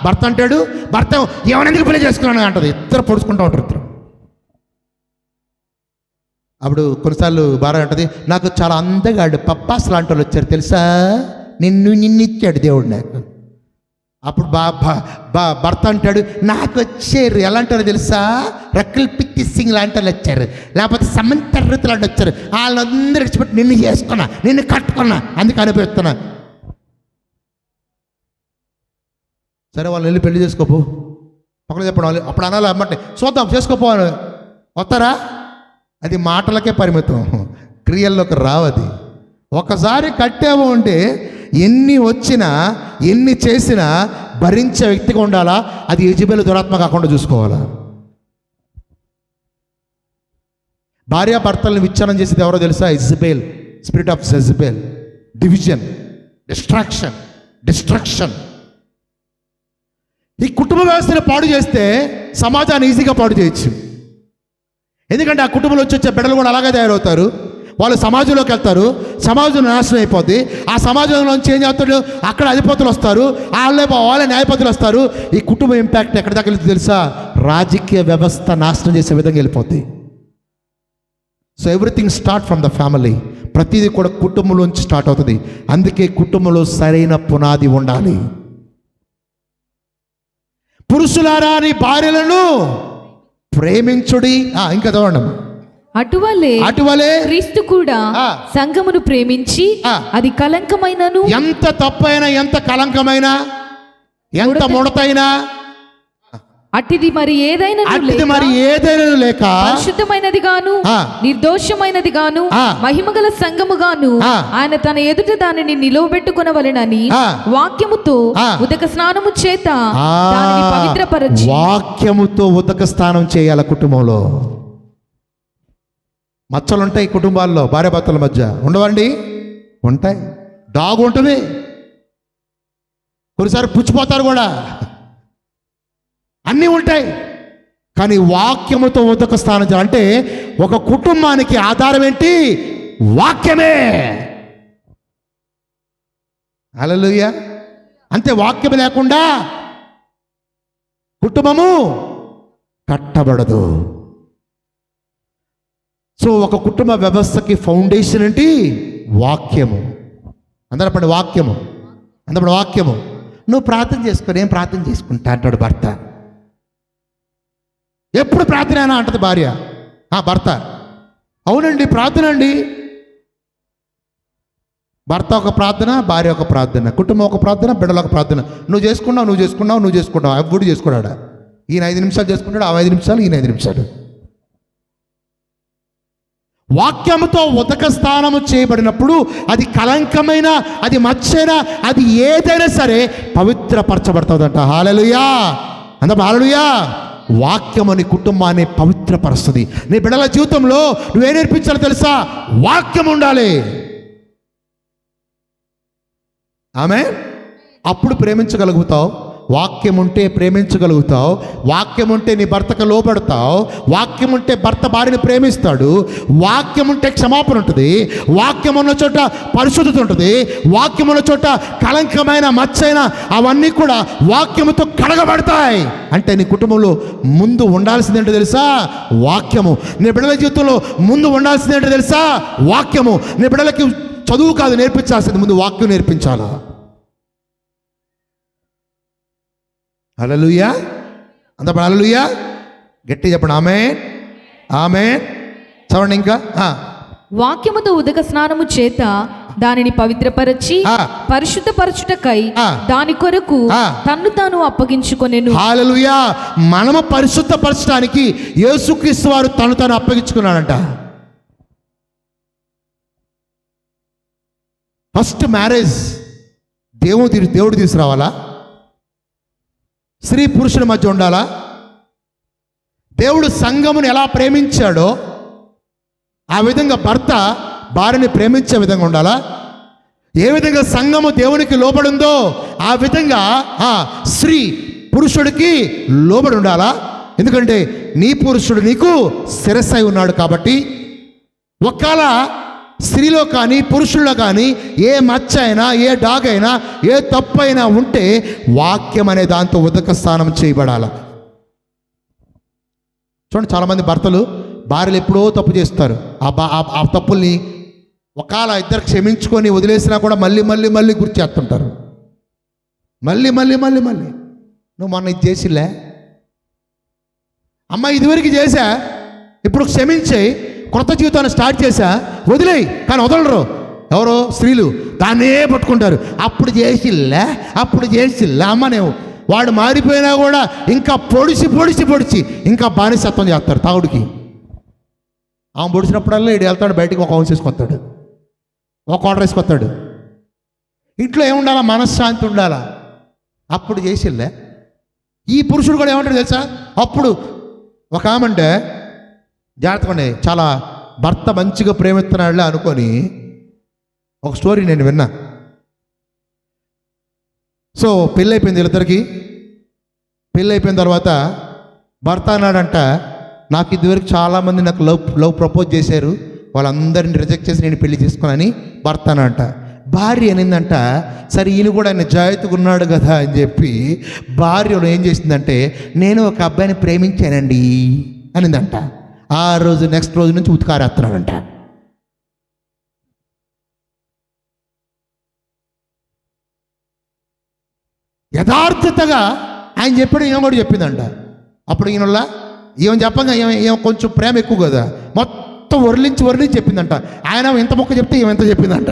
భర్త అంటాడు, భర్త ఏమైనా ఎందుకు పెళ్లి చేసుకున్నాను అంటది. ఇద్దరు పొడుచుకుంటూ ఉంటారు ఇద్దరు. అప్పుడు కొన్నిసార్లు భార్య అంటది, నాకు చాలా అందగాడు పప్పాస్ లాంటి వాళ్ళు వచ్చారు తెలుసా, నిన్నిచ్చాడు దేవుడు నాకు. అప్పుడు భర్త అంటాడు, నాకు వచ్చారు ఎలా అంటారో తెలుసా, రకుల్ పిక్కి సింగ్ లాంటి వాళ్ళు వచ్చారు, లేకపోతే సమంత రుతు లాంటి వచ్చారు, వాళ్ళందరూ ఇచ్చిపెట్టి నిన్ను చేసుకున్నా, నిన్ను కట్టుకున్నా, అందుకు అనిపిస్తున్నా. సరే వాళ్ళు వెళ్ళి పెళ్లి చేసుకోపో, ఒకరు చెప్పడం వాళ్ళు అప్పుడు అనాలి అమ్మంటే చూద్దాం చేసుకోపో అని వస్తారా? అది మాటలకే పరిమితం, క్రియల్లోకి రావది. ఒకసారి కట్టాము అంటే ఎన్ని వచ్చినా ఎన్ని చేసినా భరించే వ్యక్తిగా ఉండాలా. అది యెజెబెలు దురాత్మ కాకుండా చూసుకోవాలా. భార్యాభర్తలను విచ్ఛిన్నం చేసేది ఎవరో తెలుసా? Jezebel, spirit of Jezebel. Division, destruction. ఈ కుటుంబ వ్యవస్థను పాడు చేస్తే సమాజాన్ని ఈజీగా పాడు చేయొచ్చు. ఎందుకంటే ఆ కుటుంబంలో వచ్చే బిడ్డలు కూడా అలాగే తయారవుతారు. వాళ్ళు సమాజంలోకి వెళ్తారు, సమాజం నాశనం అయిపోద్ది. ఆ సమాజంలోంచి ఏం చేస్తాడు, అక్కడ అధిపతులు వస్తారు, వాళ్ళే న్యాయపతులు వస్తారు. ఈ కుటుంబ ఇంపాక్ట్ ఎక్కడి దాకా వెళ్తుంది తెలుసా? రాజకీయ వ్యవస్థ నాశనం చేసే విధంగా వెళ్ళిపోద్ది. So everything start from the family. ప్రతిదీ కూడా కుటుంబంలోంచి స్టార్ట్ అవుతుంది. అందుకే కుటుంబంలో సరైన పునాది ఉండాలి. పురుషులారా నీ భార్యలను ప్రేమించుడి. ఇంకా చదవండి. అటువలే క్రీస్తు కూడా సంఘమును ప్రేమించి అది కలంకమైనను, ఎంత తప్పైనా, ఎంత కలంకమైనా, ఎంత ముడతైనా, అట్టిది మరి ఏదైనా లేక పరిశుద్ధమైనది గాను నిర్దోషమైనది గాను మహిమగల సంఘము గాను ఆయన తన ఎదుట దానిని నిలవబెట్టుకొనవలెనని వాక్యముతో ఉదక స్నానము చేత దానిని పవిత్రపరచి. వాక్యముతో ఉదక స్నానం చేయాల. కుటుంబంలో మచ్చలుంటాయి, కుటుంబాల్లో భార్యాభర్తల మధ్య ఉండవండి, ఉంటాయి. డాగు ఉంటుంది, కొన్నిసారి పుచ్చిపోతారు కూడా, అన్నీ ఉంటాయి. కానీ వాక్యముతో ఉదక స్నానం చేయాలి. అంటే ఒక కుటుంబానికి ఆధారం ఏంటి? వాక్యమే. హల్లెలూయా. అంతే, వాక్యం లేకుండా కుటుంబము కట్టబడదు. సో ఒక కుటుంబ వ్యవస్థకి ఫౌండేషన్ ఏంటి? వాక్యము. అందరూ పడి వాక్యము, అందరూ వాక్యము. నువ్వు ప్రార్థన చేసుకో, నేను ప్రార్థన చేసుకుంటా అంటాడు భర్త. ఎప్పుడు ప్రార్థన అయినా అంటది భార్య. భర్త అవునండి ప్రార్థన అండి. భర్త ఒక ప్రార్థన, భార్య ఒక ప్రార్థన, కుటుంబం ఒక ప్రార్థన, బిడ్డలు ఒక ప్రార్థన. నువ్వు చేసుకున్నావు ఎప్పుడు చేసుకున్నాడా? ఈయన 5 నిమిషాలు చేసుకుంటాడు, ఆ 5 నిమిషాలు, ఈయన 5 నిమిషాలు. వాక్యముతో ఉదక స్నానము చేయబడినప్పుడు అది కలంకమైన, అది మచ్చైనా, అది ఏదైనా సరే పవిత్రపరచబడుతుందంట. హల్లెలూయా. అందరూ హల్లెలూయా. వాక్యము నీ కుటుంబాన్ని పవిత్రపరుస్తుంది. నీ బిడ్డల జీవితంలో నువ్వే నేర్పించాలో తెలుసా? వాక్యం ఉండాలి. ఆమేన్. అప్పుడు ప్రేమించగలుగుతావు. వాక్యం ఉంటే ప్రేమించగలుగుతావు. వాక్యం ఉంటే నీ భర్తకు లోబడతావు. వాక్యం ఉంటే భర్త భార్యని ప్రేమిస్తాడు. వాక్యం ఉంటే క్షమాపణ ఉంటుంది. వాక్యం ఉన్న చోట పరిశుద్ధత ఉంటుంది. వాక్యం ఉన్న చోట కలంకమైన, మచ్చైన అవన్నీ కూడా వాక్యముతో కడగబడతాయి. అంటే నీ కుటుంబంలో ముందు ఉండాల్సింది ఏంటో తెలుసా? వాక్యము. నీ బిడ్డల జీవితంలో ముందు ఉండాల్సింది ఏంటో తెలుసా? వాక్యము. నీ బిడ్డలకి చదువు కాదు నేర్పించాల్సింది, ముందు వాక్యం నేర్పించాలా. హల్లెలూయా. అందరూ హల్లెలూయా. గట్టి చెప్పండి ఆమేన్, ఆమేన్. చదవండి ఇంకా. వాక్యముతో ఉదక స్నానము చేత దానిని పవిత్రపరచి పరిశుద్ధపరచుటకై దాని కొరకు తన్ను తాను అప్పగించుకొనెను. హల్లెలూయా. మనము పరిశుద్ధపరచడానికి యేసుక్రీస్తు వారు తను తాను అప్పగించుకున్నాడంట. ఫస్ట్ మ్యారేజ్ దేవుడు తీసుకురావాలా? స్త్రీ పురుషుల మధ్య ఉండాలా? దేవుడు సంఘమును ఎలా ప్రేమించాడో ఆ విధంగా భర్త భార్యని ప్రేమించే విధంగా ఉండాలా? ఏ విధంగా సంఘము దేవునికి లోబడిందో ఆ విధంగా స్త్రీ పురుషుడికి లోబడి ఉండాలా? ఎందుకంటే నీ పురుషుడు నీకు శిరస్సై ఉన్నాడు కాబట్టి. ఒకవేళ స్త్రీలో కానీ పురుషుల్లో కానీ ఏ మచ్చ అయినా, ఏ డాగ్ అయినా, ఏ తప్పు అయినా ఉంటే వాక్యం అనే దాంతో ఉదక స్నానం చేయబడాల. చూడండి, చాలామంది భర్తలు భార్యలు ఎప్పుడో తప్పు చేస్తారు. ఆ తప్పుల్ని ఒకవేళ ఇద్దరు క్షమించుకొని వదిలేసినా కూడా మళ్ళీ మళ్ళీ మళ్ళీ గుర్తు చేస్తుంటారు. మళ్ళీ మళ్ళీ మళ్ళీ మళ్ళీ నువ్వు మొన్న ఇది చేసిలే, అమ్మ ఇదివరకు చేశా, ఇప్పుడు క్షమించే కొత్త జీవితాన్ని స్టార్ట్ చేశా, వదిలేయి. కానీ వదలరు ఎవరో స్త్రీలు, దాన్నే పట్టుకుంటారు. అప్పుడు చేసిల్లా అమ్మ నేను వాడు మారిపోయినా కూడా ఇంకా పొడిచి ఇంకా బానిసత్వం చేస్తారు తాగుడికి. ఆమె పొడిచినప్పుడల్లా ఇటు వెళ్తాడు, బయటికి ఒక హౌస్ వేసుకొస్తాడు, ఒక ఆర్డర్ వేసుకొస్తాడు. ఇంట్లో ఏముండాలా? మనశ్శాంతి ఉండాలా. అప్పుడు చేసిల్లే. ఈ పురుషుడు కూడా ఏమంటాడు తెలుసా? అప్పుడు ఒక ఆమంటే జాగ్రత్తగా చాలా భర్త మంచిగా ప్రేమిస్తున్నాడులే అనుకొని ఒక స్టోరీ నేను విన్నా. సో పెళ్ళైపోయింది వీళ్ళిద్దరికి. పెళ్ళైపోయిన తర్వాత భర్త అన్నాడంట, నాకు ఇదివరకు చాలామంది నాకు లవ్ ప్రపోజ్ చేశారు, వాళ్ళందరిని రిజెక్ట్ చేసి నేను పెళ్లి చేసుకున్నానని భర్త అనంట. భార్య అనిందంట, సరే ఈయన కూడా నిజాయితీగా ఉన్నాడు కదా అని చెప్పి భార్య ఏం చేసిందంటే, నేను ఒక అబ్బాయిని ప్రేమించానండి అనిందంట. ఆ రోజు నెక్స్ట్ రోజు నుంచి ఉతికారేస్తున్నాడంట. యథార్థతగా ఆయన చెప్పాడు, ఈయన కూడా చెప్పిందంట. అప్పుడు ఈయనలా ఏమని చెప్పంగా ఏమో కొంచెం ప్రేమ ఎక్కువ కదా, మొత్తం వర్లించి చెప్పిందంట. ఆయన ఎంత మొక్క చెప్తే ఏమెంత చెప్పిందంట.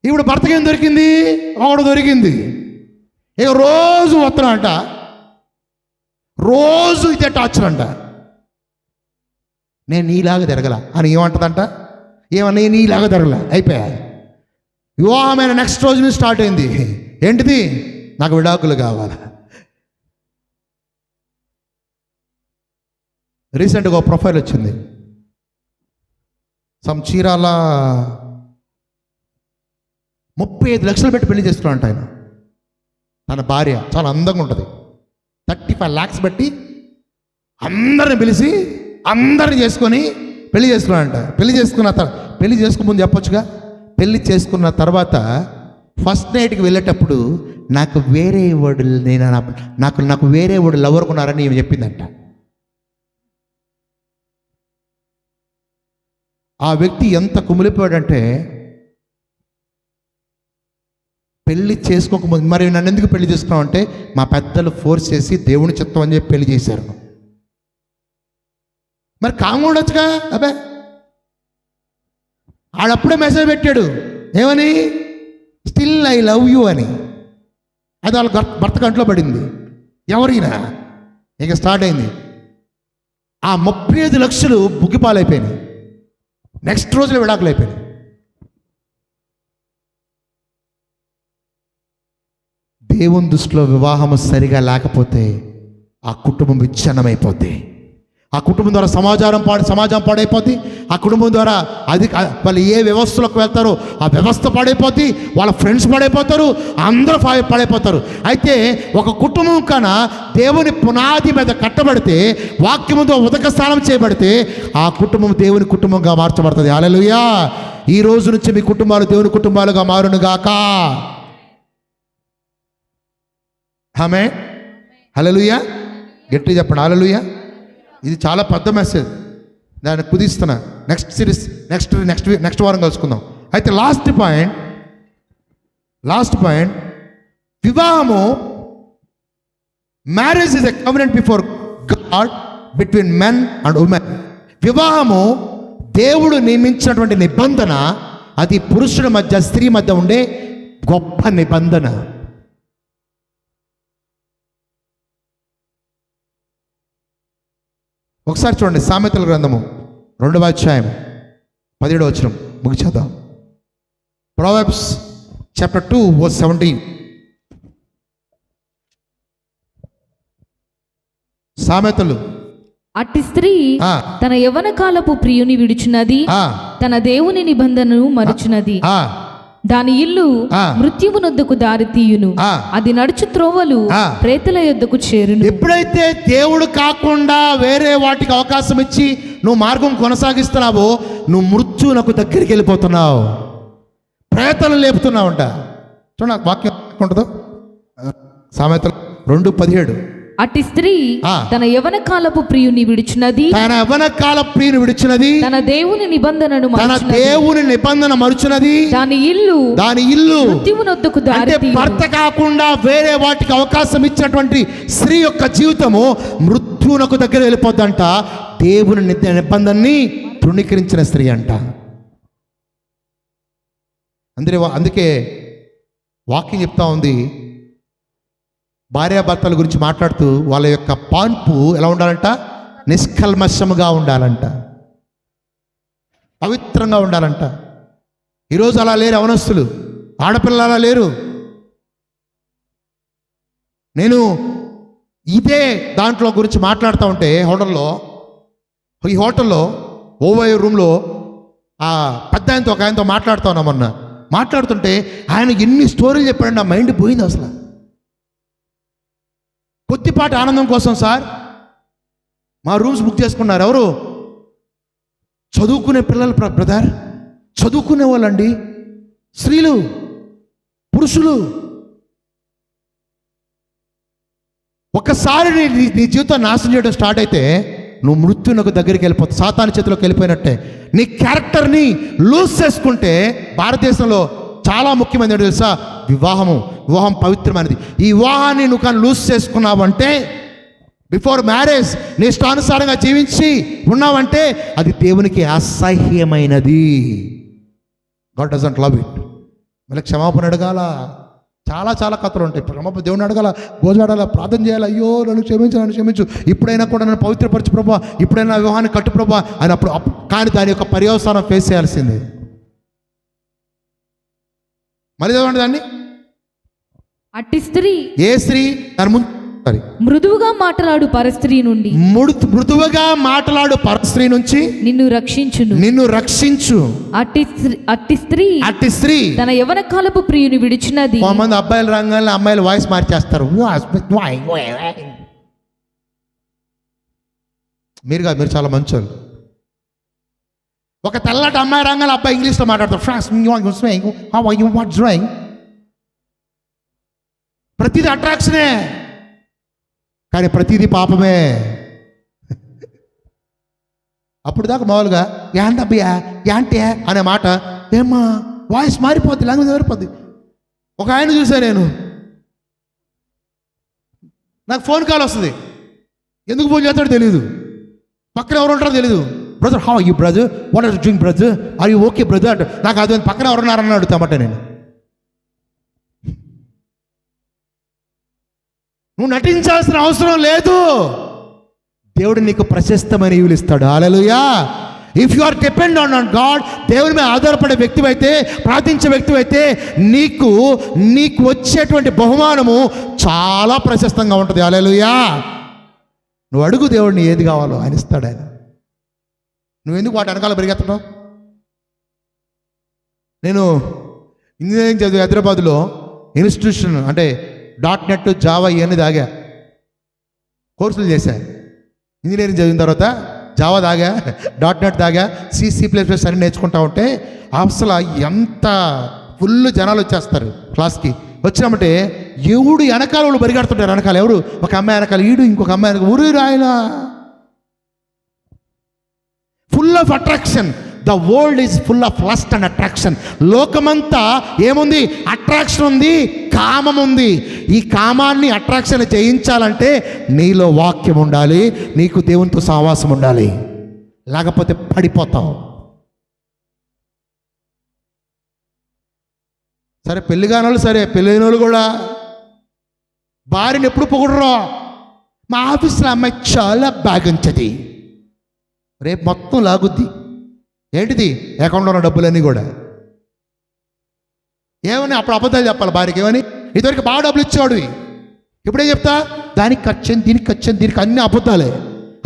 ఇప్పుడు భర్తకి ఏం దొరికింది? ఒకడు దొరికింది. ఇక రోజు వస్తున్నాడంట, రోజు ఇదే టార్చర్ అంట. నేను నీలాగా తిరగల అని ఏమంటదంట, ఏమన్నా నీలాగా తిరగల, అయిపోయా. వివాహమైన నెక్స్ట్ రోజు నుంచి స్టార్ట్ అయింది. ఏంటిది? నాకు విడాకులు కావాలి. రీసెంట్గా ఒక ప్రొఫైల్ వచ్చింది. చీరాల 35 లక్షలు పెట్టి పెళ్లి చేసుకున్నాడంట ఆయన. తన భార్య చాలా అందంగా ఉంటుంది. 35 lakhs పెట్టి అందరిని పిలిచి అందరిని చేసుకొని పెళ్లి చేసుకున్నాడంట. పెళ్లి చేసుకుని చెప్పొచ్చుగా. పెళ్లి చేసుకున్న తర్వాత ఫస్ట్ నైట్కి వెళ్ళేటప్పుడు నాకు వేరే వాడు లవర్ కొన్నారని ఈమె చెప్పిందంట. ఆ వ్యక్తి ఎంత కుమిలిపోయాడంటే, పెళ్లి చేసుకోకముందు, మరి నన్ను ఎందుకు పెళ్లి చేసుకున్నావు అంటే, మా పెద్దలు ఫోర్స్ చేసి దేవుని చిత్తం అని చెప్పి పెళ్లి చేశారు. మరి కాంగా ఉండొచ్చుగా. అబ్బే ఆడప్పుడే మెసేజ్ పెట్టాడు, ఏమని? స్టిల్ ఐ లవ్ యూ అని. అది వాళ్ళ భర్త కంట్లో పడింది. ఎవరైనా ఇక స్టార్ట్ అయింది. ఆ 35 లక్షలు బుగ్గిపాలైపోయినాయి. నెక్స్ట్ రోజులో విడాకులు అయిపోయినాయి. దేవుని దృష్టిలో వివాహం సరిగా లేకపోతే ఆ కుటుంబం విచ్ఛిన్నమైపోద్ది. ఆ కుటుంబం ద్వారా సమాజం పాడైపోద్ది. ఆ కుటుంబం ద్వారా వాళ్ళు ఏ వ్యవస్థలోకి వెళ్తారో ఆ వ్యవస్థ పాడైపోద్ది. వాళ్ళ ఫ్రెండ్స్ పాడైపోతారు, అందరూ పాడైపోతారు. అయితే ఒక కుటుంబం కన్నా దేవుని పునాది మీద కట్టబడితే, వాక్యముతో ఉదక స్నానం చేయబడితే ఆ కుటుంబం దేవుని కుటుంబంగా మార్చబడుతుంది. హల్లెలూయా. ఈ రోజు నుంచి మీ కుటుంబాలు దేవుని కుటుంబాలుగా మారునుగాక. ఆమేన్. హల్లెలూయా. గట్టిగా చెప్పండి హల్లెలూయా. ఇది చాలా పెద్ద మెసేజ్, దాన్ని కుదిస్తున్నా. నెక్స్ట్ సిరీస్ నెక్స్ట్ వారం కలుసుకుందాం. అయితే లాస్ట్ పాయింట్ వివాహము, marriage is a covenant before God between men and women. వివాహము దేవుడు నియమించినటువంటి నిబంధన అది పురుషుడి మధ్య స్త్రీ మధ్య ఉండే గొప్ప నిబంధన. ఒకసారి చూడండి, సామెతల గ్రంథము 2వ అధ్యాయం 17వ వచనం ముగిచేద్దాం. Proverbs chapter 2 verse 17. సామెతలు. అట్టి స్త్రీ ఆ. తన యవ్వన కాలపు ప్రియుని విడుచున్నది, ఆ. తన దేవుని నిబంధనను మరుచున్నది. ఆ. దాని ఇల్లు ఆ. మృత్యువునొద్దకు దారి తీయును, ఆ. అది నడుచు త్రోవలు ఆ. ప్రేతల యొద్దకు చేరును. ఎప్పుడైతే దేవుడు కాకుండా వేరే వాటికి అవకాశం ఇచ్చి నువ్వు మార్గం కొనసాగిస్తున్నావో నువ్వు మృత్యువునకు దగ్గరికి వెళ్ళిపోతున్నావు, ప్రేతలు లేపుతున్నావంట. చూడండి వాక్యం ఉంటుందో, సామెతలు 2:17. అట్టి స్త్రీ ఆ. తన యవ్వన కాలపు ప్రియుని విడుచున్నది, తన యవ్వన కాల ప్రియుని విడిచినది, తన దేవుని నిబంధనను తన మరుచున్నది. దేవుని నిబంధన మరుచున్నది. దాని ఇల్లు అంటే మృత్యువునొద్దకు దారి తీయును. భర్త కాకుండా వేరే వాటికి అవకాశం ఇచ్చినటువంటి స్త్రీ యొక్క జీవితము మృత్యువునకు దగ్గర వెళ్ళిపోద్దంట. దేవుని నిబంధనని తృణీకరించిన స్త్రీ అంట. అందుకే వాక్యం చెప్తా ఉంది, భార్యాభర్తల గురించి మాట్లాడుతూ వాళ్ళ యొక్క పాన్పు ఎలా ఉండాలంట, నిష్కల్మషముగా ఉండాలంట, పవిత్రంగా ఉండాలంట. ఈరోజు అలా లేరు యవనస్తులు, ఆడపిల్లలు అలా లేరు. నేను ఇదే దాంట్లో గురించి మాట్లాడుతూ ఉంటే ఈ హోటల్లో ఓవై రూమ్లో ఆ పెద్ద ఆయనతో ఒక ఆయనతో మాట్లాడుతూ ఉన్నాం మొన్న. మాట్లాడుతుంటే ఆయన ఎన్ని స్టోరీలు చెప్పాడు, నా మైండ్ పోయింది అసలు. కొద్దిపాటి ఆనందం కోసం సార్ మా రూమ్స్ బుక్ చేసుకున్నారు. ఎవరు? చదువుకునే పిల్లలు బ్రదర్, చదువుకునే వాళ్ళండి, స్త్రీలు, పురుషులు. ఒక్కసారి నీ జీవితం నాశనం చేయడం స్టార్ట్ అయితే నువ్వు మృత్యునకు దగ్గరికి వెళ్ళిపోతావు, సాతాను చేతిలోకి వెళ్ళిపోయినట్టే. నీ క్యారెక్టర్ని లూజ్ చేసుకుంటే, భారతదేశంలో చాలా ముఖ్యమైనది ఏంటో తెలుసా? వివాహం పవిత్రమైనది. ఈ వివాహాన్ని నువ్వు కానీ లూజ్ చేసుకున్నావంటే, బిఫోర్ మ్యారేజ్ నీ ఇష్టానుసారంగా జీవించి ఉన్నావంటే అది దేవునికి అసహ్యమైనది. God doesn't love it. మళ్ళీ క్షమాపణ అడగాల, చాలా చాలా కథలు ఉంటాయి. క్షమాపణ దేవుని అడగాల, గోజాడాల, ప్రార్థన చేయాలి. అయ్యో నన్ను క్షమించు, ఇప్పుడైనా కూడా నన్ను పవిత్రపరచు ప్రభా, ఇప్పుడైనా నా వివాహాన్ని కట్టు ప్రభా అని. అప్పుడు కానీ దాని యొక్క పర్యవసానం ఫేస్ చేయాల్సిందే. మరి చదవండి దాన్ని. అట్టి స్త్రీ, ఏ స్త్రీ? దాని ముందు మృదువుగా మాట్లాడు పరస్త్రీ నుండి, మృదువుగా మాట్లాడు పరస్త్రీ నుంచి నిన్ను రక్షించు. అట్టి స్త్రీ తన యవ్వన కాలపు ప్రియుని విడిచినది. కొంతమంది అబ్బాయిల రంగాల్లో అమ్మాయిలు వాయిస్ మార్చేస్తారు. మీరు చాలా మంచోళ్ళు. ఒక తెల్లటి అమ్మాయి రంగాల అబ్బాయి ఇంగ్లీష్లో మాట్లాడతారు. ప్రతిదీ అట్రాక్షనే, కానీ ప్రతిదీ పాపమే. అప్పుడు దాకా మామూలుగా యాంటబ్బయ్యా యాంటే అనే మాట ఏమ్మా వాయిస్ మారిపోద్ది, లాంగ్వేజ్ మారిపోద్ది. ఒక ఆయన చూసా నేను, నాకు ఫోన్ కాల్ వస్తుంది, ఎందుకు ఫోన్ చేస్తాడో తెలియదు, పక్కన ఎవరు ఉంటారో తెలియదు. Brother how are you brother, what are you doing brother, are you okay brother అంటే నాకు అది పక్కన ఎవరున్నారని అడుగుతామట. నేను నువ్వు నటించాల్సిన అవసరం లేదు. దేవుడు నీకు ప్రశస్తమైన ఈవులు ఇస్తాడు. Hallelujah. If you are depend on God, దేవుని మీద ఆధారపడే వ్యక్తి అయితే, ప్రార్థించే వ్యక్తి అయితే నీకు వచ్చేటువంటి బహుమానము చాలా ప్రశస్తంగా ఉంటుంది. హల్లెలూయా. నువ్వు అడుగు దేవుడిని ఏది కావాలో ఆయన ఇస్తాడు. ఆయన నువ్వెందుకు వాటి వెనకాల పరిగెత్తడం? నేను ఇంజనీరింగ్ చదివి హైదరాబాద్లో ఇన్స్టిట్యూషన్ అంటే .NET జావా ఇవన్నీ దాగా కోర్సులు చేశా. ఇంజనీరింగ్ చదివిన తర్వాత జావా దాగా, .NET దాగా, C++ అని నేర్చుకుంటా ఉంటే అసలు ఎంత ఫుల్ జనాలు వచ్చేస్తారు క్లాస్కి. వచ్చినామంటే ఎవడు వెనకాల వాళ్ళు పరిగెడుతుంటారు. వెనకాల ఎవరు? ఒక అమ్మాయి వెనకాల ఈడు, ఇంకొక అమ్మాయి వెనకాల ఊరు రాయన. Full of attraction. The world is full of lust and attraction. లోకమంతా ఏముంది? అట్రాక్షన్ ఉంది, కామం ఉంది. ఈ కామాన్ని, అట్రాక్షన్ జయించాలంటే నీలో వాక్యం ఉండాలి, నీకు దేవునితో సహవాసం ఉండాలి, లేకపోతే పడిపోతావు. సరే పెళ్లి కాని వాళ్ళు సరే, పెళ్ళైన వాళ్ళు కూడా భార్యని ఎప్పుడు పొగడరా, మా ఆఫీస్లో అమ్మాయి చాలా బాగుంటుంది, రేపు మొత్తం లాగుద్ది. ఏంటిది? అకౌంట్లో ఉన్న డబ్బులన్నీ కూడా. ఏమని అప్పుడు అబద్ధాలు చెప్పాలి భార్యకి. ఏమని? ఇదివరకు బాగా డబ్బులు ఇచ్చేవాడు, ఇప్పుడేం చెప్తా? దానికి ఖర్చు, దీనికి ఖర్చు, దీనికి అన్ని అబద్ధాలే.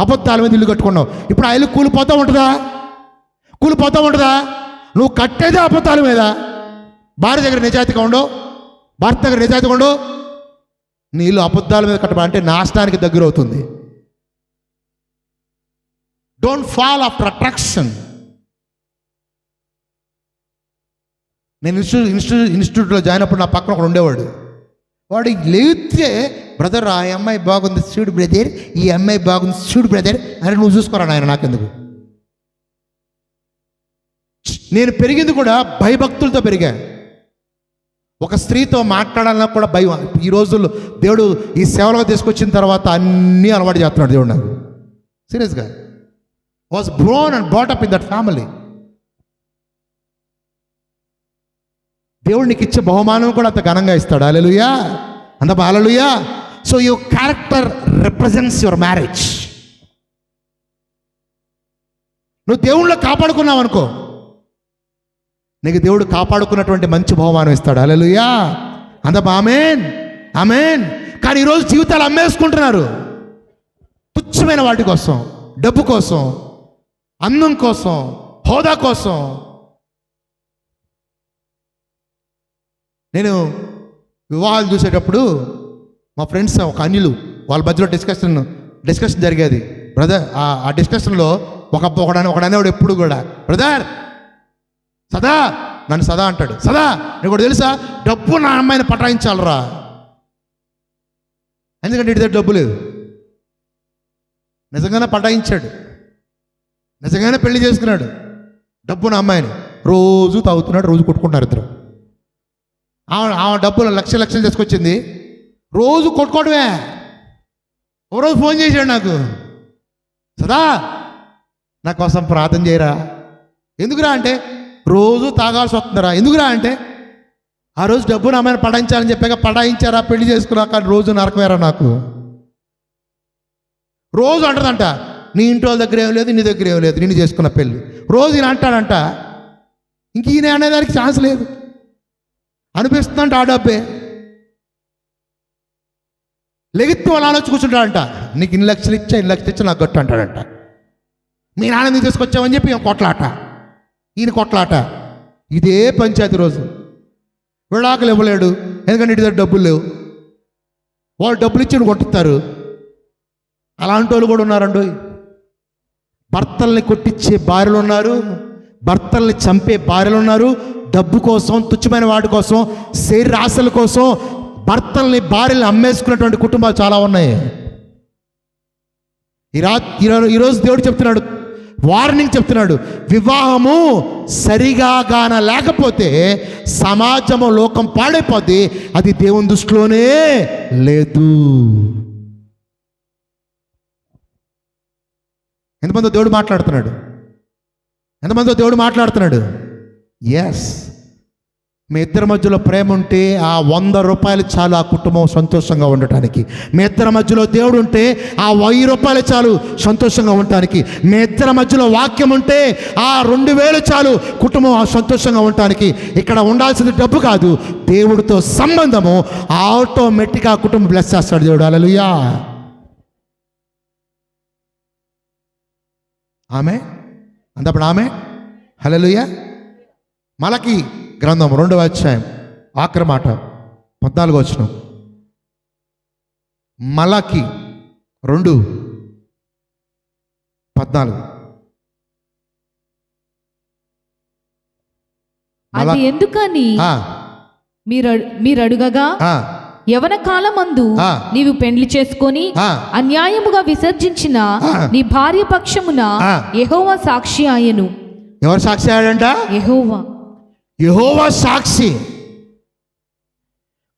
అబద్ధాల మీద ఇల్లు కట్టుకున్నావు. ఇప్పుడు ఆ ఇల్లు కూలిపోతూ ఉంటుందా? కూలిపోతూ ఉంటుందా? నువ్వు కట్టేదే అబద్ధాల మీద. భార్య దగ్గర నిజాయితీగా ఉండవు, భర్త దగ్గర నిజాయితీగా ఉండవు, నీ ఇల్లు అబద్ధాల మీద కట్టబడి అంటే నాశనానికి దగ్గర అవుతుంది. Don't fall after attraction. నేను ఇన్స్టిట్యూట్లో జాయిన్ అప్పుడు నా పక్కన ఒకడు ఉండేవాడు. వాడు లేతే, బ్రదర్ ఆ అమ్మాయి బాగుంది చూడు బ్రదర్, ఈ అమ్మాయి బాగుంది చూడు బ్రదర్ అని, నువ్వు చూసుకోరా నాయన, నాకెందుకు? నేను పెరిగింది కూడా భయభక్తులతో పెరిగా. ఒక స్త్రీతో మాట్లాడాలన్నా కూడా భయం. ఈ రోజుల్లో దేవుడు ఈ సేవలో తీసుకొచ్చిన తర్వాత అన్నీ అలవాటు చేస్తున్నాడు దేవుడు నాకు. సీరియస్గా was born and brought up in that family. దేవుడు నీకు ఇచ్చే బహుమానం కూడా అంత ఘనంగా ఇస్తాడు. హల్లెలూయా, అంత hallelujah. So your character represents your marriage. నువ్వు దేవుళ్ళో కాపాడుకున్నావు అనుకో, నీకు దేవుడు కాపాడుకున్నటువంటి మంచి బహుమానం ఇస్తాడు. హల్లెలూయా, అంత ఆమేన్, ఆమేన్. కానీ ఈరోజు జీవితాలు అమ్మేసుకుంటున్నారు తుచ్చమైన వాటి కోసం, డబ్బు కోసం, అందం కోసం, హోదా కోసం. నేను వివాహాలు చూసేటప్పుడు మా ఫ్రెండ్స్ ఒక అన్యులు వాళ్ళ మధ్యలో డిస్కషన్ జరిగేది. బ్రదర్ ఆ డిస్కషన్లో ఒకడనేవాడు ఎప్పుడు కూడా, బ్రదర్ సదా, నన్ను సదా అంటాడు, సదా నీకు కూడా తెలుసా, డబ్బు నా అమ్మాయిని పటాయించాలరా, ఎందుకంటే ఇటు దగ్గర డబ్బు లేదు. నిజంగానే పటాయించాడు, నిజంగానే పెళ్లి చేసుకున్నాడు. డబ్బు నా అమ్మాయిని రోజు తాగుతున్నాడు, రోజు కొట్టుకుంటున్నారు ఇద్దరు. ఆమె డబ్బులు లక్షలు తీసుకొచ్చింది, రోజు కొట్టుకోవడమే. ఒకరోజు ఫోన్ చేశాడు నాకు, సదా నా కోసం ప్రార్థన చేయరా. ఎందుకురా అంటే, రోజు తాగాల్సి వస్తుందిరా. ఎందుకురా అంటే, ఆ రోజు డబ్బును అమ్మాయిని పడాయించాలని చెప్పాక పడాయించారా, పెళ్లి చేసుకున్నా, కానీ రోజు నరకమేరా నాకు. రోజు అంటదంట, నీ ఇంటి వాళ్ళ దగ్గర ఏం లేదు, నీ దగ్గర ఏం లేదు, నేను చేసుకున్న పెళ్ళి. రోజు ఈయన అంటాడంట, ఇంక ఈయన అనేదానికి ఛాన్స్ లేదు అనిపిస్తుందంట. ఆ డబ్బే లెగిత్తు వాళ్ళు ఆలోచి కూర్చుంటాడంట, నీకు ఇన్ని లక్షలు ఇచ్చా నాకు గట్టు అంటాడంట. మీ నాన్న నీకు తీసుకొచ్చామని చెప్పి కొట్లాట, ఈయన కొట్లాట, ఇదే పంచాయతీ. రోజు విడాకులు ఇవ్వలేడు, ఎందుకంటే ఇంటి దగ్గర డబ్బులు లేవు. వాళ్ళు డబ్బులు ఇచ్చి కొట్టుతారు. అలాంటి వాళ్ళు కూడా ఉన్నారండి. భర్తల్ని కొట్టించే భార్యలు ఉన్నారు, భర్తల్ని చంపే భార్యలు ఉన్నారు. డబ్బు కోసం, తుచ్చమైన వాటి కోసం, శరీర ఆశల కోసం భర్తల్ని భార్యల్ని అమ్మేసుకున్నటువంటి కుటుంబాలు చాలా ఉన్నాయి. ఈరోజు దేవుడు చెప్తున్నాడు, వార్నింగ్ చెప్తున్నాడు, వివాహము సరిగా గాన లేకపోతే సమాజము, లోకం పాడైపోద్ది. అది దేవుని దృష్టిలోనే లేదు. ఎంతమందో దేవుడు మాట్లాడుతున్నాడు. ఎస్, మీ ఇద్దరి మధ్యలో ప్రేమ ఉంటే ఆ 100 రూపాయలు చాలు ఆ కుటుంబం సంతోషంగా ఉండటానికి. మీ ఇద్దరి మధ్యలో దేవుడు ఉంటే ఆ 1000 రూపాయలు చాలు సంతోషంగా ఉండటానికి. మీ ఇద్దరి మధ్యలో వాక్యం ఉంటే ఆ 2000 చాలు కుటుంబం సంతోషంగా ఉండటానికి. ఇక్కడ ఉండాల్సింది డబ్బు కాదు, దేవుడితో సంబంధము. ఆటోమేటిక్గా ఆ కుటుంబం బ్లెస్ చేస్తాడు దేవుడు. హల్లెలూయా, ఆమె అంతప్పుడు ఆమె. హల్లెలూయా. మలకి గ్రంథం 2వ అధ్యాయం ఆఖరి మాట 14వ వచనం. మలకి 2:14. అది ఎందుకని మీరు అడుగగా, యవన కాలమందు నీవు పెండ్లి చేసుకొని అన్యాయముగా విసర్జించిన నీ భార్య పక్షమున యెహోవా సాక్షి ఆయను. ఎవరు సాక్షి అయ్యాడంట? యెహోవా సాక్షి.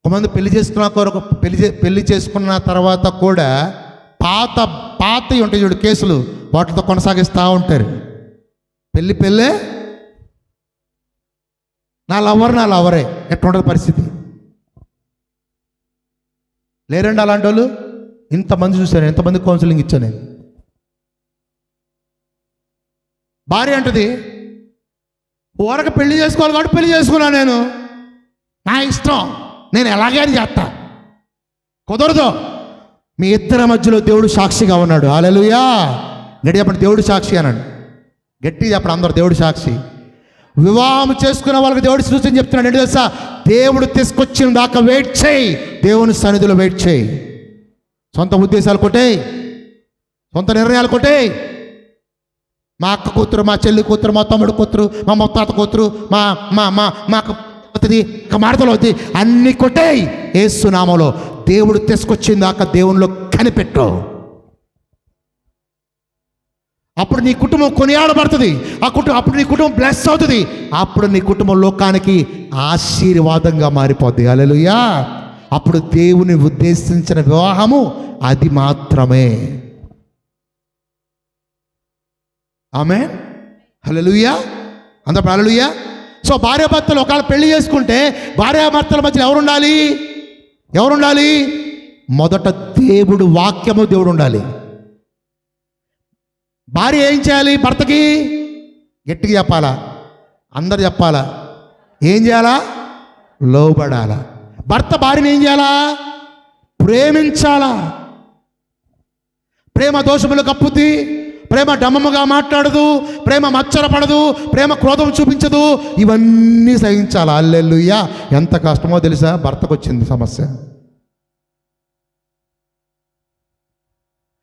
కొంతమంది పెళ్లి చేసుకున్న తర్వాత కూడా పాత ఉంటాయి చూడు కేసులు, వాటితో కొనసాగిస్తూ ఉంటారు. పెళ్ళే నా లవరే ఎట్లుంటుంది పరిస్థితి? లేరండి అలాంటి వాళ్ళు? ఇంతమంది చూశాను, ఎంతమంది కౌన్సిలింగ్ ఇచ్చాను నేను. భార్య అంటది, ఊరక పెళ్లి చేసుకోవాలి కాబట్టి పెళ్లి చేసుకున్నాను, నేను నా ఇష్టం, నేను ఎలాగైనా చేస్తా. కుదరదు. మీ ఇద్దరి మధ్యలో దేవుడు సాక్షిగా ఉన్నాడు. హల్లెలూయా. గట్టి చెప్పండి, దేవుడు సాక్షి అన్నాడు. గట్టి చెప్పండి అందరు, దేవుడు సాక్షి. వివాహం చేసుకున్న వాళ్ళకి దేవుడు సూచన చెప్తున్నాడు. ఏంటి తెలుసా? దేవుడు తీసుకొచ్చిన దాకా వెయిట్ చేయి, దేవుని సన్నిధిలో వెయిట్ చేయి. సొంత ఉద్దేశాలు కొట్టేయి, సొంత నిర్ణయాలు కొట్టేయి. మా అక్క కూతురు, మా చెల్లి కూతురు, మా తమ్ముడు కూతురు, మా ముత్తాత కూతురు, మా మా మా మా అవుతుంది, మాటలు అవుతుంది, అన్ని కొట్టేయి. యేసు నామములో దేవుడు తీసుకొచ్చిన దాకా దేవునిలో కనిపెట్టు. అప్పుడు నీ కుటుంబం కొనియాడబడుతుంది. అప్పుడు నీ కుటుంబం బ్లెస్ అవుతుంది. అప్పుడు నీ కుటుంబం లోకానికి ఆశీర్వాదంగా మారిపోద్ది. హల్లెలూయా. అప్పుడు దేవుని ఉద్దేశించిన వివాహము అది మాత్రమే. ఆమేన్. హల్లెలూయా. అందరూ హల్లెలూయా. సో భార్యాభర్తలు ఒకవేళ పెళ్లి చేసుకుంటే భార్యాభర్తల మధ్య ఎవరుండాలి? మొదట దేవుడు వాక్యము, దేవుడు ఉండాలి. భార్య ఏం చేయాలి? భర్తకి గట్టిగా చెప్పాలా? అందరు చెప్పాలా? ఏం చేయాలా? లోబడాలా. భర్త భార్యని ఏం చేయాలా? ప్రేమించాలా. ప్రేమ దోషములు కప్పుద్ది, ప్రేమ డమ్మముగా మాట్లాడదు, ప్రేమ మచ్చరపడదు, ప్రేమ క్రోధం చూపించదు. ఇవన్నీ సహించాలి. హల్లెలూయా. ఎంత కష్టమో తెలుసా? భర్తకు వచ్చింది సమస్య.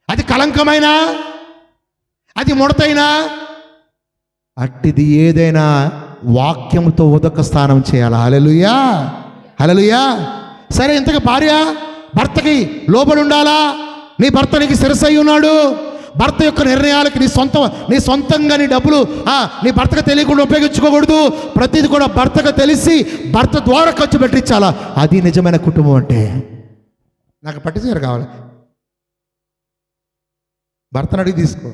అది కలంకమైనా, అది ముడతైనా, అట్టిది ఏదైనా వాక్యముతో ఉదక స్నానం చేయాలి. హల్లెలూయా. హల్లెలూయా. సరే, ఇంతగా భార్య భర్తకి లోబడి ఉండాలా? నీ భర్త నీకు శిరస్సు ఉన్నాడు. భర్త యొక్క నిర్ణయాలకి నీ సొంతంగా నీ డబ్బులు నీ భర్తకు తెలియకుండా ఉపయోగించుకోకూడదు. ప్రతిది కూడా భర్తకు తెలిసి భర్త ద్వారా ఖర్చు పెట్టించాలా. అది నిజమైన కుటుంబం అంటే. నాకు పట్టు చీర కావాలి, భర్తను అడిగి తీసుకో.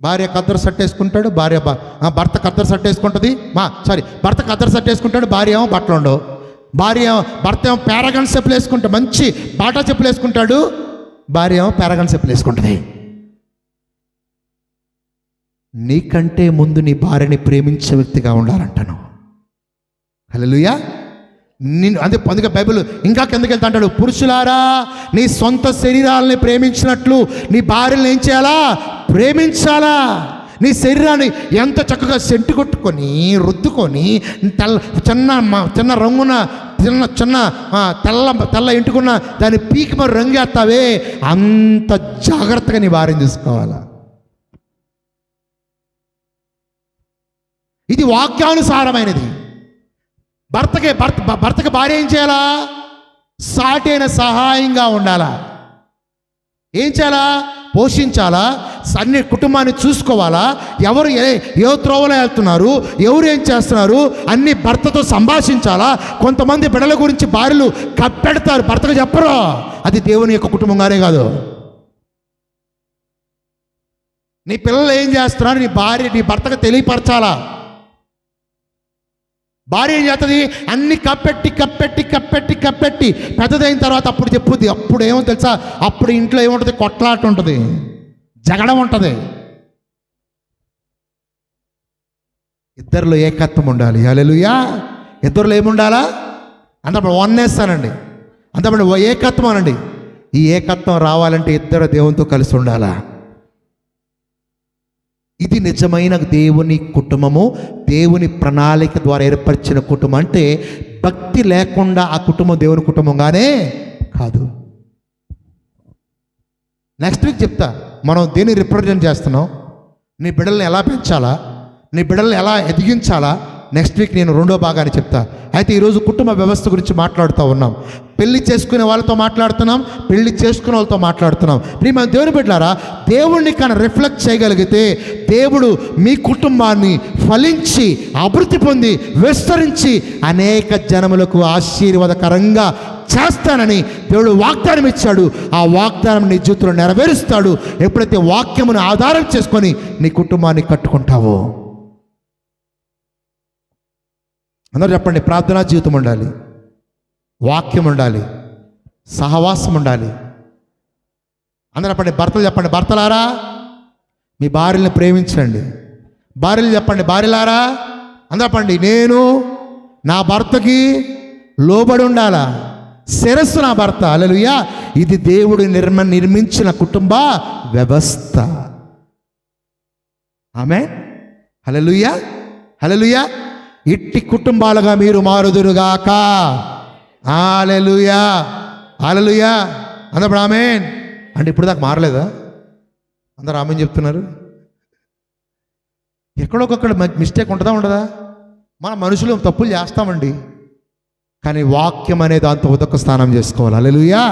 భార్య కద్దరు షర్ట్ వేసుకుంటాడు, భర్త కద్దరు షర్ట్ వేసుకుంటుంది. భర్త కద్దరు షర్ట్ వేసుకుంటాడు, భార్య ఏమో బట్టలు ఉండవు. భర్త ఏమో పారాగన్ చెప్పులు వేసుకుంటాడు, మంచి బాటా చెప్పులు వేసుకుంటాడు. భార్య ఏమో పారాగన్ చెప్పులు వేసుకుంటుంది. నీకంటే ముందు నీ భార్యని ప్రేమించే వ్యక్తిగా ఉండాలంటాను. హల్లెలూయా. అందుకే బైబిల్ ఇంకా కిందకి వెళ్తా అంటాడు, పురుషులారా నీ సొంత శరీరాలని ప్రేమించినట్లు నీ భార్యలను ఏం చేయాలా? ప్రేమించాలా. నీ శరీరాన్ని ఎంత చక్కగా సెంటు కొట్టుకొని రుద్దుకొని చిన్న రంగున చిన్న తెల్ల ఇంటుకున్న దాన్ని పీకి మరి రంగేస్తావే, అంత జాగ్రత్తగా నీ భార్యను చూసుకోవాలా. ఇది వాక్యానుసారమైనది. భర్తకి భార్య ఏం చేయాలా? సాటైన సహాయంగా ఉండాలా. ఏం చేయాలా? పోషించాలా, అన్ని కుటుంబాన్ని చూసుకోవాలా. ఎవరు ఏ త్రోవలో వెళ్తున్నారు, ఎవరు ఏం చేస్తున్నారు అన్ని భర్తతో సంభాషించాలా. కొంతమంది బిడ్డల గురించి భార్యలు కప్పెడతారు, భర్తకు చెప్పరు. అది దేవుని యొక్క కుటుంబంగానే కాదు. నీ పిల్లలు ఏం చేస్తున్నారు నీ భర్తకు తెలియపరచాలా. భార్య ఏం చేస్తుంది? అన్ని కప్పెట్టి పెద్దదైన తర్వాత అప్పుడు చెప్పుద్ది. అప్పుడు ఏమో తెలుసా? అప్పుడు ఇంట్లో ఏముంటుంది? కొట్లాట ఉంటుంది, జగడం ఉంటుంది. ఇద్దరిలో ఏకత్వం ఉండాలి. హల్లెలూయా. ఇద్దరిలో ఏముండాలా? అంతప్పుడు వన్నేస్తానండి, అంతప్పుడు ఏకత్వం అనండి. ఈ ఏకత్వం రావాలంటే ఇద్దరు దేవునితో కలిసి ఉండాలా. ఇది నిజమైన దేవుని కుటుంబము, దేవుని ప్రణాళిక ద్వారా ఏర్పరిచిన కుటుంబం. అంటే భక్తి లేకుండా ఆ కుటుంబం దేవుని కుటుంబంగానే కాదు. నెక్స్ట్ వీక్ చెప్తా మనం దేన్ని రిప్రజెంట్ చేస్తున్నాం, నీ బిడ్డల్ని ఎలా పెంచాలా, నీ బిడ్డల్ని ఎలా ఎదిగించాలా. నెక్స్ట్ వీక్ నేను రెండో భాగాన్ని చెప్తా. అయితే ఈరోజు కుటుంబ వ్యవస్థ గురించి మాట్లాడుతూ ఉన్నాం. పెళ్లి చేసుకునే వాళ్ళతో మాట్లాడుతున్నాం, పెళ్లి చేసుకునే వాళ్ళతో మాట్లాడుతున్నాం. ప్రియమైన దేవుని బిడ్డలారా, దేవుణ్ణి కానీ రిఫ్లెక్ట్ చేయగలిగితే దేవుడు మీ కుటుంబాన్ని ఫలించి అభివృద్ధి పొంది విస్తరించి అనేక జనములకు ఆశీర్వాదకరంగా చేస్తానని దేవుడు వాగ్దానం ఇచ్చాడు. ఆ వాగ్దానం నీ జీవితంలో నెరవేరుస్తాడు ఎప్పుడైతే వాక్యమును ఆధారం చేసుకొని నీ కుటుంబాన్ని కట్టుకుంటావో. అందరూ చెప్పండి, ప్రార్థనా జీవితం ఉండాలి, వాక్యం ఉండాలి, సహవాసం ఉండాలి. అందరూ చెప్పండి, భర్తలు చెప్పండి, భర్తలారా మీ భార్యలను ప్రేమించండి. భార్యలు చెప్పండి, భార్యలారా అందరూ చెప్పండి, నేను నా భర్తకి లోబడి ఉండాలా. శిరస్సు నా భర్త. హల్లెలూయా. ఇది దేవుడు నిర్మించిన కుటుంబ వ్యవస్థ. ఆమేన్. హల్లెలూయా, హల్లెలూయా. ఇట్టి కుటుంబాలుగా మీరు మారుదురుగాక. హల్లెలూయా, హల్లెలూయా. అందరూ ఆమేన్ అంటే ఇప్పుడు దాకా మారలేదా? అందరూ ఆమేన్ చెప్తున్నారు. ఎక్కడొకక్కడ మిస్టేక్ ఉంటుందా ఉండదా? మన మనుషులు తప్పులు చేస్తామండి, కానీ వాక్యం అనే దాంతో ఉదక స్నానం చేసుకోవాలి. హల్లెలూయా.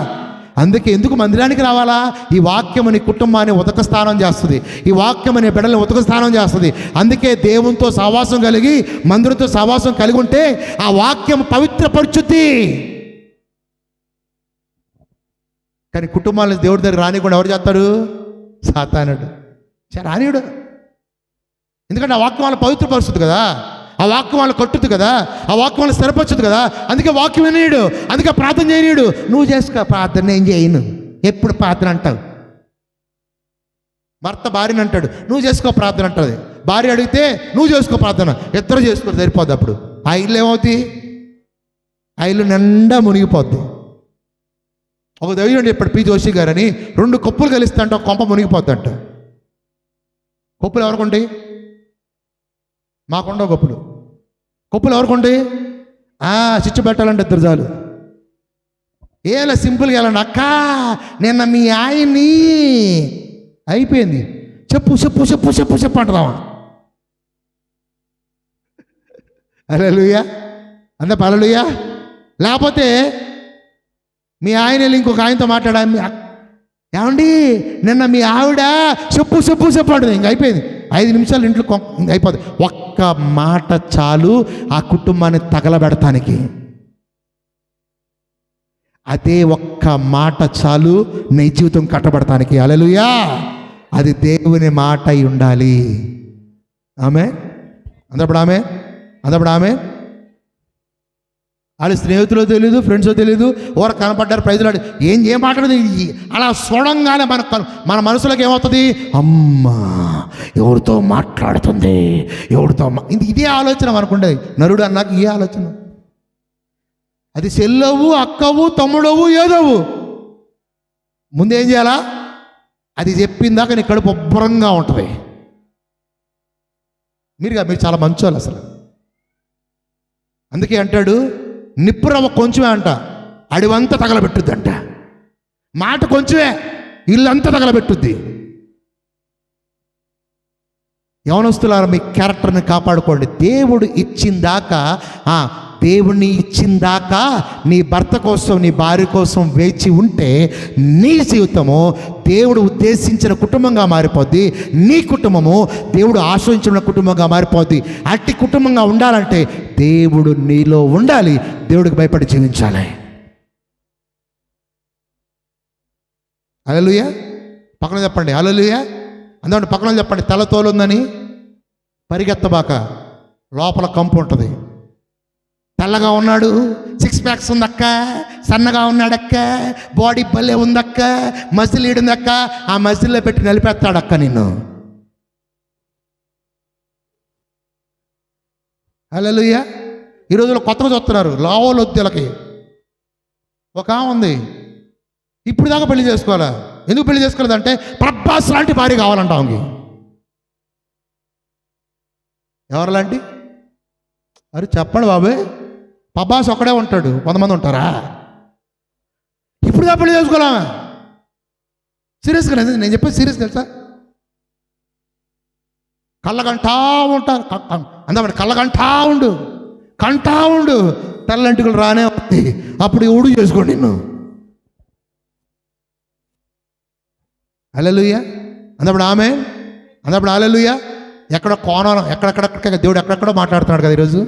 అందుకే ఎందుకు మందిరానికి రావాలా? ఈ వాక్యం అనే కుటుంబాన్ని ఉదక స్నానం చేస్తుంది, ఈ వాక్యం అనే బిడ్డల్ని ఉదక స్నానం చేస్తుంది. అందుకే దేవునితో సహవాసం కలిగి, మందిరంతో సహవాసం కలిగి ఉంటే ఆ వాక్యం పవిత్రపరుచుద్ది. కానీ కుటుంబాలను దేవుడి దగ్గర రానికుండా ఎవరు చేస్తారు? సాతానుడు. రానియుడు. ఎందుకంటే ఆ వాక్యం వాళ్ళని పవిత్రపరుస్తుంది కదా, ఆ వాక్యం వాళ్ళు కట్టుద్ది కదా, ఆ వాక్యం వాళ్ళు స్థిరపరచుద్ది కదా. అందుకే వాక్యం వినీయుడు, అందుకే ప్రార్థన చేయనీయుడు. నువ్వు చేసుకో ప్రార్థన, నేను చేయను, ఎప్పుడు ప్రార్థన అంటావు. భర్త భార్యని అంటాడు, నువ్వు చేసుకో ప్రార్థన అంటుంది. భార్య అడిగితే నువ్వు చేసుకో ప్రార్థన, ఇద్దరు చేసుకో, సరిపోద్ది. అప్పుడు ఆ ఇల్లు ఏమవుతుంది? ఆ ఇల్లు నిండా మునిగిపోద్ది. ఒక దైవజనుడు చెప్పాడు, పి జోషి గారని, 2 కప్పులు కలిస్తే ఒక కొంప మునిగిపోద్దంట. కప్పులు ఎవరికుంటాయి? మాకుండవు కప్పులు. కప్పులు ఎవరికుంటాయి? చిచ్చు పెట్టాలంటే 2 చాలు. ఏలా సింపుల్గా వెళ్ళండి. అక్క నిన్న మీ ఆయన్ని అయిపోయింది, చెప్పు చెప్పు చెప్పు చెప్పు చెప్పు అంటున్నావా? హల్లెలూయా. అంతే హల్లెలూయా. లేకపోతే మీ ఆయన వెళ్ళి ఇంకొక ఆయనతో మాట్లాడా, ఏమండి నిన్న మీ ఆవిడ చెప్పు చెప్పు చెప్పు అంటుంది. ఇంక అయిపోయింది, 5 నిమిషాలు ఇంట్లో అయిపోతుంది. ఒక్క మాట చాలు ఆ కుటుంబాన్ని తగలబెడతానికి. అదే ఒక్క మాట చాలు నీ జీవితం కట్టబడటానికి. హల్లెలూయా. అది దేవుని మాట అయి ఉండాలి. ఆమె అందప్పుడు ఆమె అందప్పుడు ఆమె వాళ్ళ స్నేహితులు తెలియదు, ఫ్రెండ్స్ తెలియదు, ఎవరు కనపడ్డారు, ప్రైజులు ఏం మాట్లాడదు. అలా చూడంగానే మన మనసులోకి ఏమవుతుంది? అమ్మా ఎవరితో మాట్లాడుతుంది, ఎవరితో ఇదే ఆలోచన మనకుండేది. నరుడు అన్నాక ఏ ఆలోచన? అది చెల్లవు, అక్కవు, తమ్ముడవు, ఏదవు. ముందేం చేయాలా? అది చెప్పిందాక నీ కడుపు ఉబ్బరంగా ఉంటుంది. మీరు చాలా మంచోళ్ళు అసలు. అందుకే అంటాడు, నిప్పురవ్వ కొంచెమే అంట, అడివంతా తగలబెట్టుద్ది అంట. మాట కొంచెమే, ఇల్లంతా తగలబెట్టుద్ది. యవనస్తులారా, మీ క్యారెక్టర్ని కాపాడుకోండి. దేవుడు ఇచ్చిందాకా దేవుణ్ణి ఇచ్చిందాకా నీ భర్త కోసం, నీ భార్య కోసం వేచి ఉంటే నీ జీవితము దేవుడు ఉద్దేశించిన కుటుంబంగా మారిపోద్ది. నీ కుటుంబము దేవుడు ఆశ్రయించిన కుటుంబంగా మారిపోద్ది. అట్టి కుటుంబంగా ఉండాలంటే దేవుడు నీలో ఉండాలి, దేవుడికి భయపడి జీవించాలి. హల్లెలూయా. పక్కన చెప్పండి హల్లెలూయా. అందుకని పక్కన చెప్పండి, తల తోలుందని పరిగెత్తబాక, లోపల కంపు ఉంటుంది. తెల్లగా ఉన్నాడు, 6 ప్యాక్స్ ఉందక్క, సన్నగా ఉన్నాడక్క, బాడీ భలే ఉందక్క, మజిల్ ఈడుందక్క, ఆ మజిల్లో పెట్టి నిలిపేస్తాడక్క నిన్ను. హల్లెలూయా. ఈ రోజుల్లో కొత్తగా చూస్తున్నారు లావోలొద్దులకి. ఒక ఉంది, ఇప్పుడు దాకా పెళ్లి చేసుకోవాలా? ఎందుకు పెళ్లి చేసుకోలేదంటే ప్రభాస్ లాంటి భార్య కావాలంట ఆమెకి. ఎవరు లాంటి? అరే చెప్పండి బాబాయ్, ప్రభాస్ ఒక్కడే ఉంటాడు, 100 మంది ఉంటారా? ఇప్పుడుగా పెళ్లి చేసుకోవాలా? సీరియస్గా నేను చెప్పేది సీరియస్ తెలుసా? కళ్ళగంటా ఉంటారు, అందమంటే కళ్ళగంటా కంటా ఉండు, తెల్లంటికలు రానే ఉంది, అప్పుడు ఊడు చేసుకోండి నిన్ను. హల్లెలూయా. అందప్పుడు ఆమె అందప్పుడు హల్లెలూయా. ఎక్కడో కోణం, ఎక్కడెక్కడ దేవుడు ఎక్కడెక్కడో మాట్లాడుతున్నాడు కదా ఈరోజు.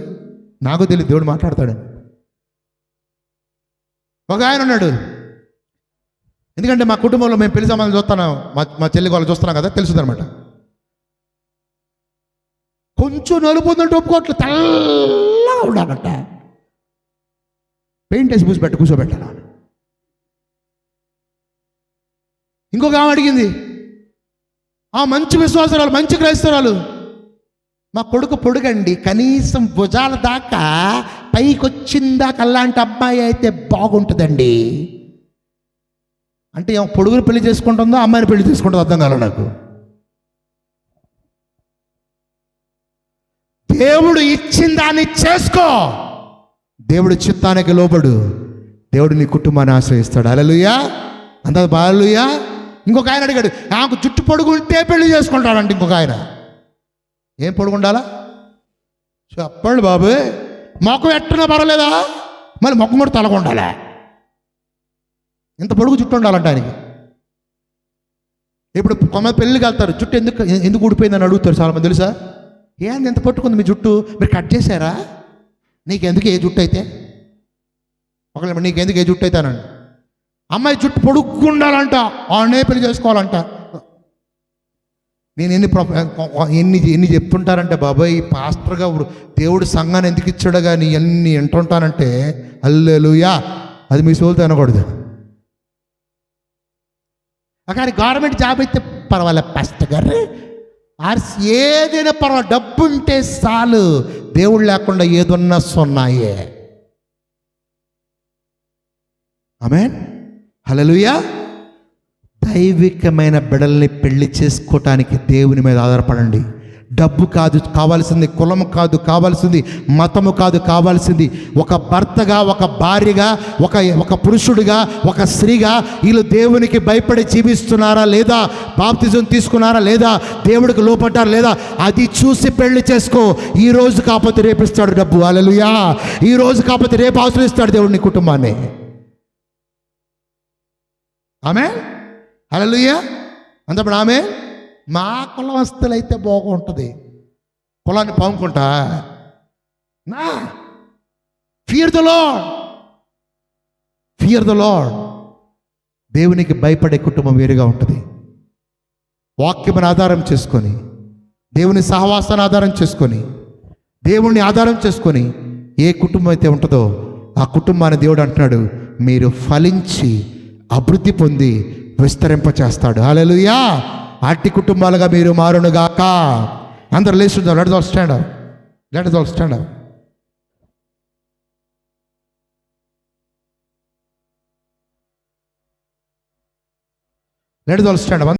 నాకు తెలియదు దేవుడు మాట్లాడతాడు. ఒక ఆయన ఉన్నాడు, ఎందుకంటే మా కుటుంబంలో మేము పెళ్లి సంబంధం చూస్తున్నాం, మా చెల్లి వాళ్ళు చూస్తున్నాం కదా, తెలుసుది అనమాట. కొంచెం నలుపుందంటే ఒప్పుకోవట్లేదు, తెల్లగా ఉండాలంట. పెయింట్ వేసి పూసి కూర్చోబెట్టాను. ఇంకొక ఆమె అడిగింది, మంచి విశ్వాసరాలు, మంచి క్రైస్తవురాలు, మా కొడుకు పొడుగండి, కనీసం భుజాల దాకా పైకి వచ్చిందాక అలాంటి అమ్మాయి అయితే బాగుంటుందండి అంటే పొడుగులు పెళ్లి చేసుకుంటుందో అమ్మాయిని పెళ్లి చేసుకుంటుందో అర్థం కాలే నాకు. దేవుడు ఇచ్చిన దాన్ని చేసుకో, దేవుడు చిత్తానికి లోబడు, దేవుడు నీ కుటుంబాన్ని ఆశ్రయిస్తాడు. హల్లెలూయా, అంత హల్లెలూయా. ఇంకొక ఆయన అడిగాడు, ఆమెకు జుట్టు పొడుగుంటే పెళ్లి చేసుకుంటాడంటే. ఇంకొక ఆయన, ఏం పొడుగుండాలా చెప్పండి బాబు, మొఖం ఎట్టున్నా పర్వాలేదా, మళ్ళీ మొఖం కూడా తలగొండాలా, ఇంత పొడుగు జుట్టు ఉండాలంట ఆయనకి. ఇప్పుడు కొంతమంది పెళ్ళికి వెళ్తారు, జుట్టు ఎందుకు ఊడిపోయిందని అడుగుతారు చాలామంది. తెలుసా, ఏంది ఎంత పట్టుకుంది మీ జుట్టు, మీరు కట్ చేశారా, నీకెందుకు ఏ జుట్టు అయితే, ఒకళ్ళు నీకెందుకు ఏ జుట్టు అయితే అనండి. అమ్మాయి జుట్టు పొడుగ్గు ఉండాలంట, ఆనే పెళ్లి చేసుకోవాలంట. నేను ఎన్ని చెప్తుంటారంటే బాబాయ్, ఈ పాస్టర్గా దేవుడు సంఘాన్ని ఎందుకు ఇచ్చాడో కానీ ఎన్ని వింటుంటానంటే హల్లెలూయా, అది మీ సోల్తో అనకూడదు. కానీ గవర్నమెంట్ జాబ్ అయితే పర్వాలేదు పాస్టర్ గారు, ఏదైనా పర్వాలేదు, డబ్బు ఉంటే చాలు, దేవుడు లేకుండా ఏదున్నా సున్నాయే. ఆమేన్, హల్లెలూయా. దైవికమైన బిడ్డల్ని పెళ్లి చేసుకోవటానికి దేవుని మీద ఆధారపడండి. డబ్బు కాదు కావాల్సింది, కులం కాదు కావాల్సింది, మతము కాదు కావాల్సింది. ఒక భర్తగా, ఒక భార్యగా, ఒక పురుషుడిగా, ఒక స్త్రీగా వీళ్ళు దేవునికి భయపడి జీవిస్తున్నారా లేదా, బాప్తిజం తీసుకున్నారా లేదా, దేవుడికి లోపడ్డారా లేదా, అది చూసి పెళ్లి చేసుకో. ఈ రోజు కాకపోతే రేపిస్తాడు డబ్బు. హల్లెలూయా. ఈ రోజు కాకపోతే రేపు అవసరమిస్తాడు దేవుడిని కుటుంబాన్ని. ఆమేన్, హల్లెలూయా. అంతప్పుడు ఆమె మా కులవస్తులైతే బాగుంటుంది, కులాన్ని పాముకుంటా నా fear the lord, fear the lord. దేవునికి భయపడే కుటుంబం వేరుగా ఉంటుంది. వాక్యమును ఆధారం చేసుకొని, దేవుని సహవాసాన్ని ఆధారం చేసుకొని, దేవుణ్ణి ఆధారం చేసుకొని ఏ కుటుంబం అయితే ఉంటుందో ఆ కుటుంబాన్ని దేవుడు అంటున్నాడు, మీరు ఫలించి అభివృద్ధి పొంది విస్తరింపచేస్తాడు. హల్లెలూయా. అట్టి కుటుంబాలుగా మీరు మారునుగాక. అందరూ లేచి చూద్దాం. Let us all stand up. Let us all stand up. Let us all stand up.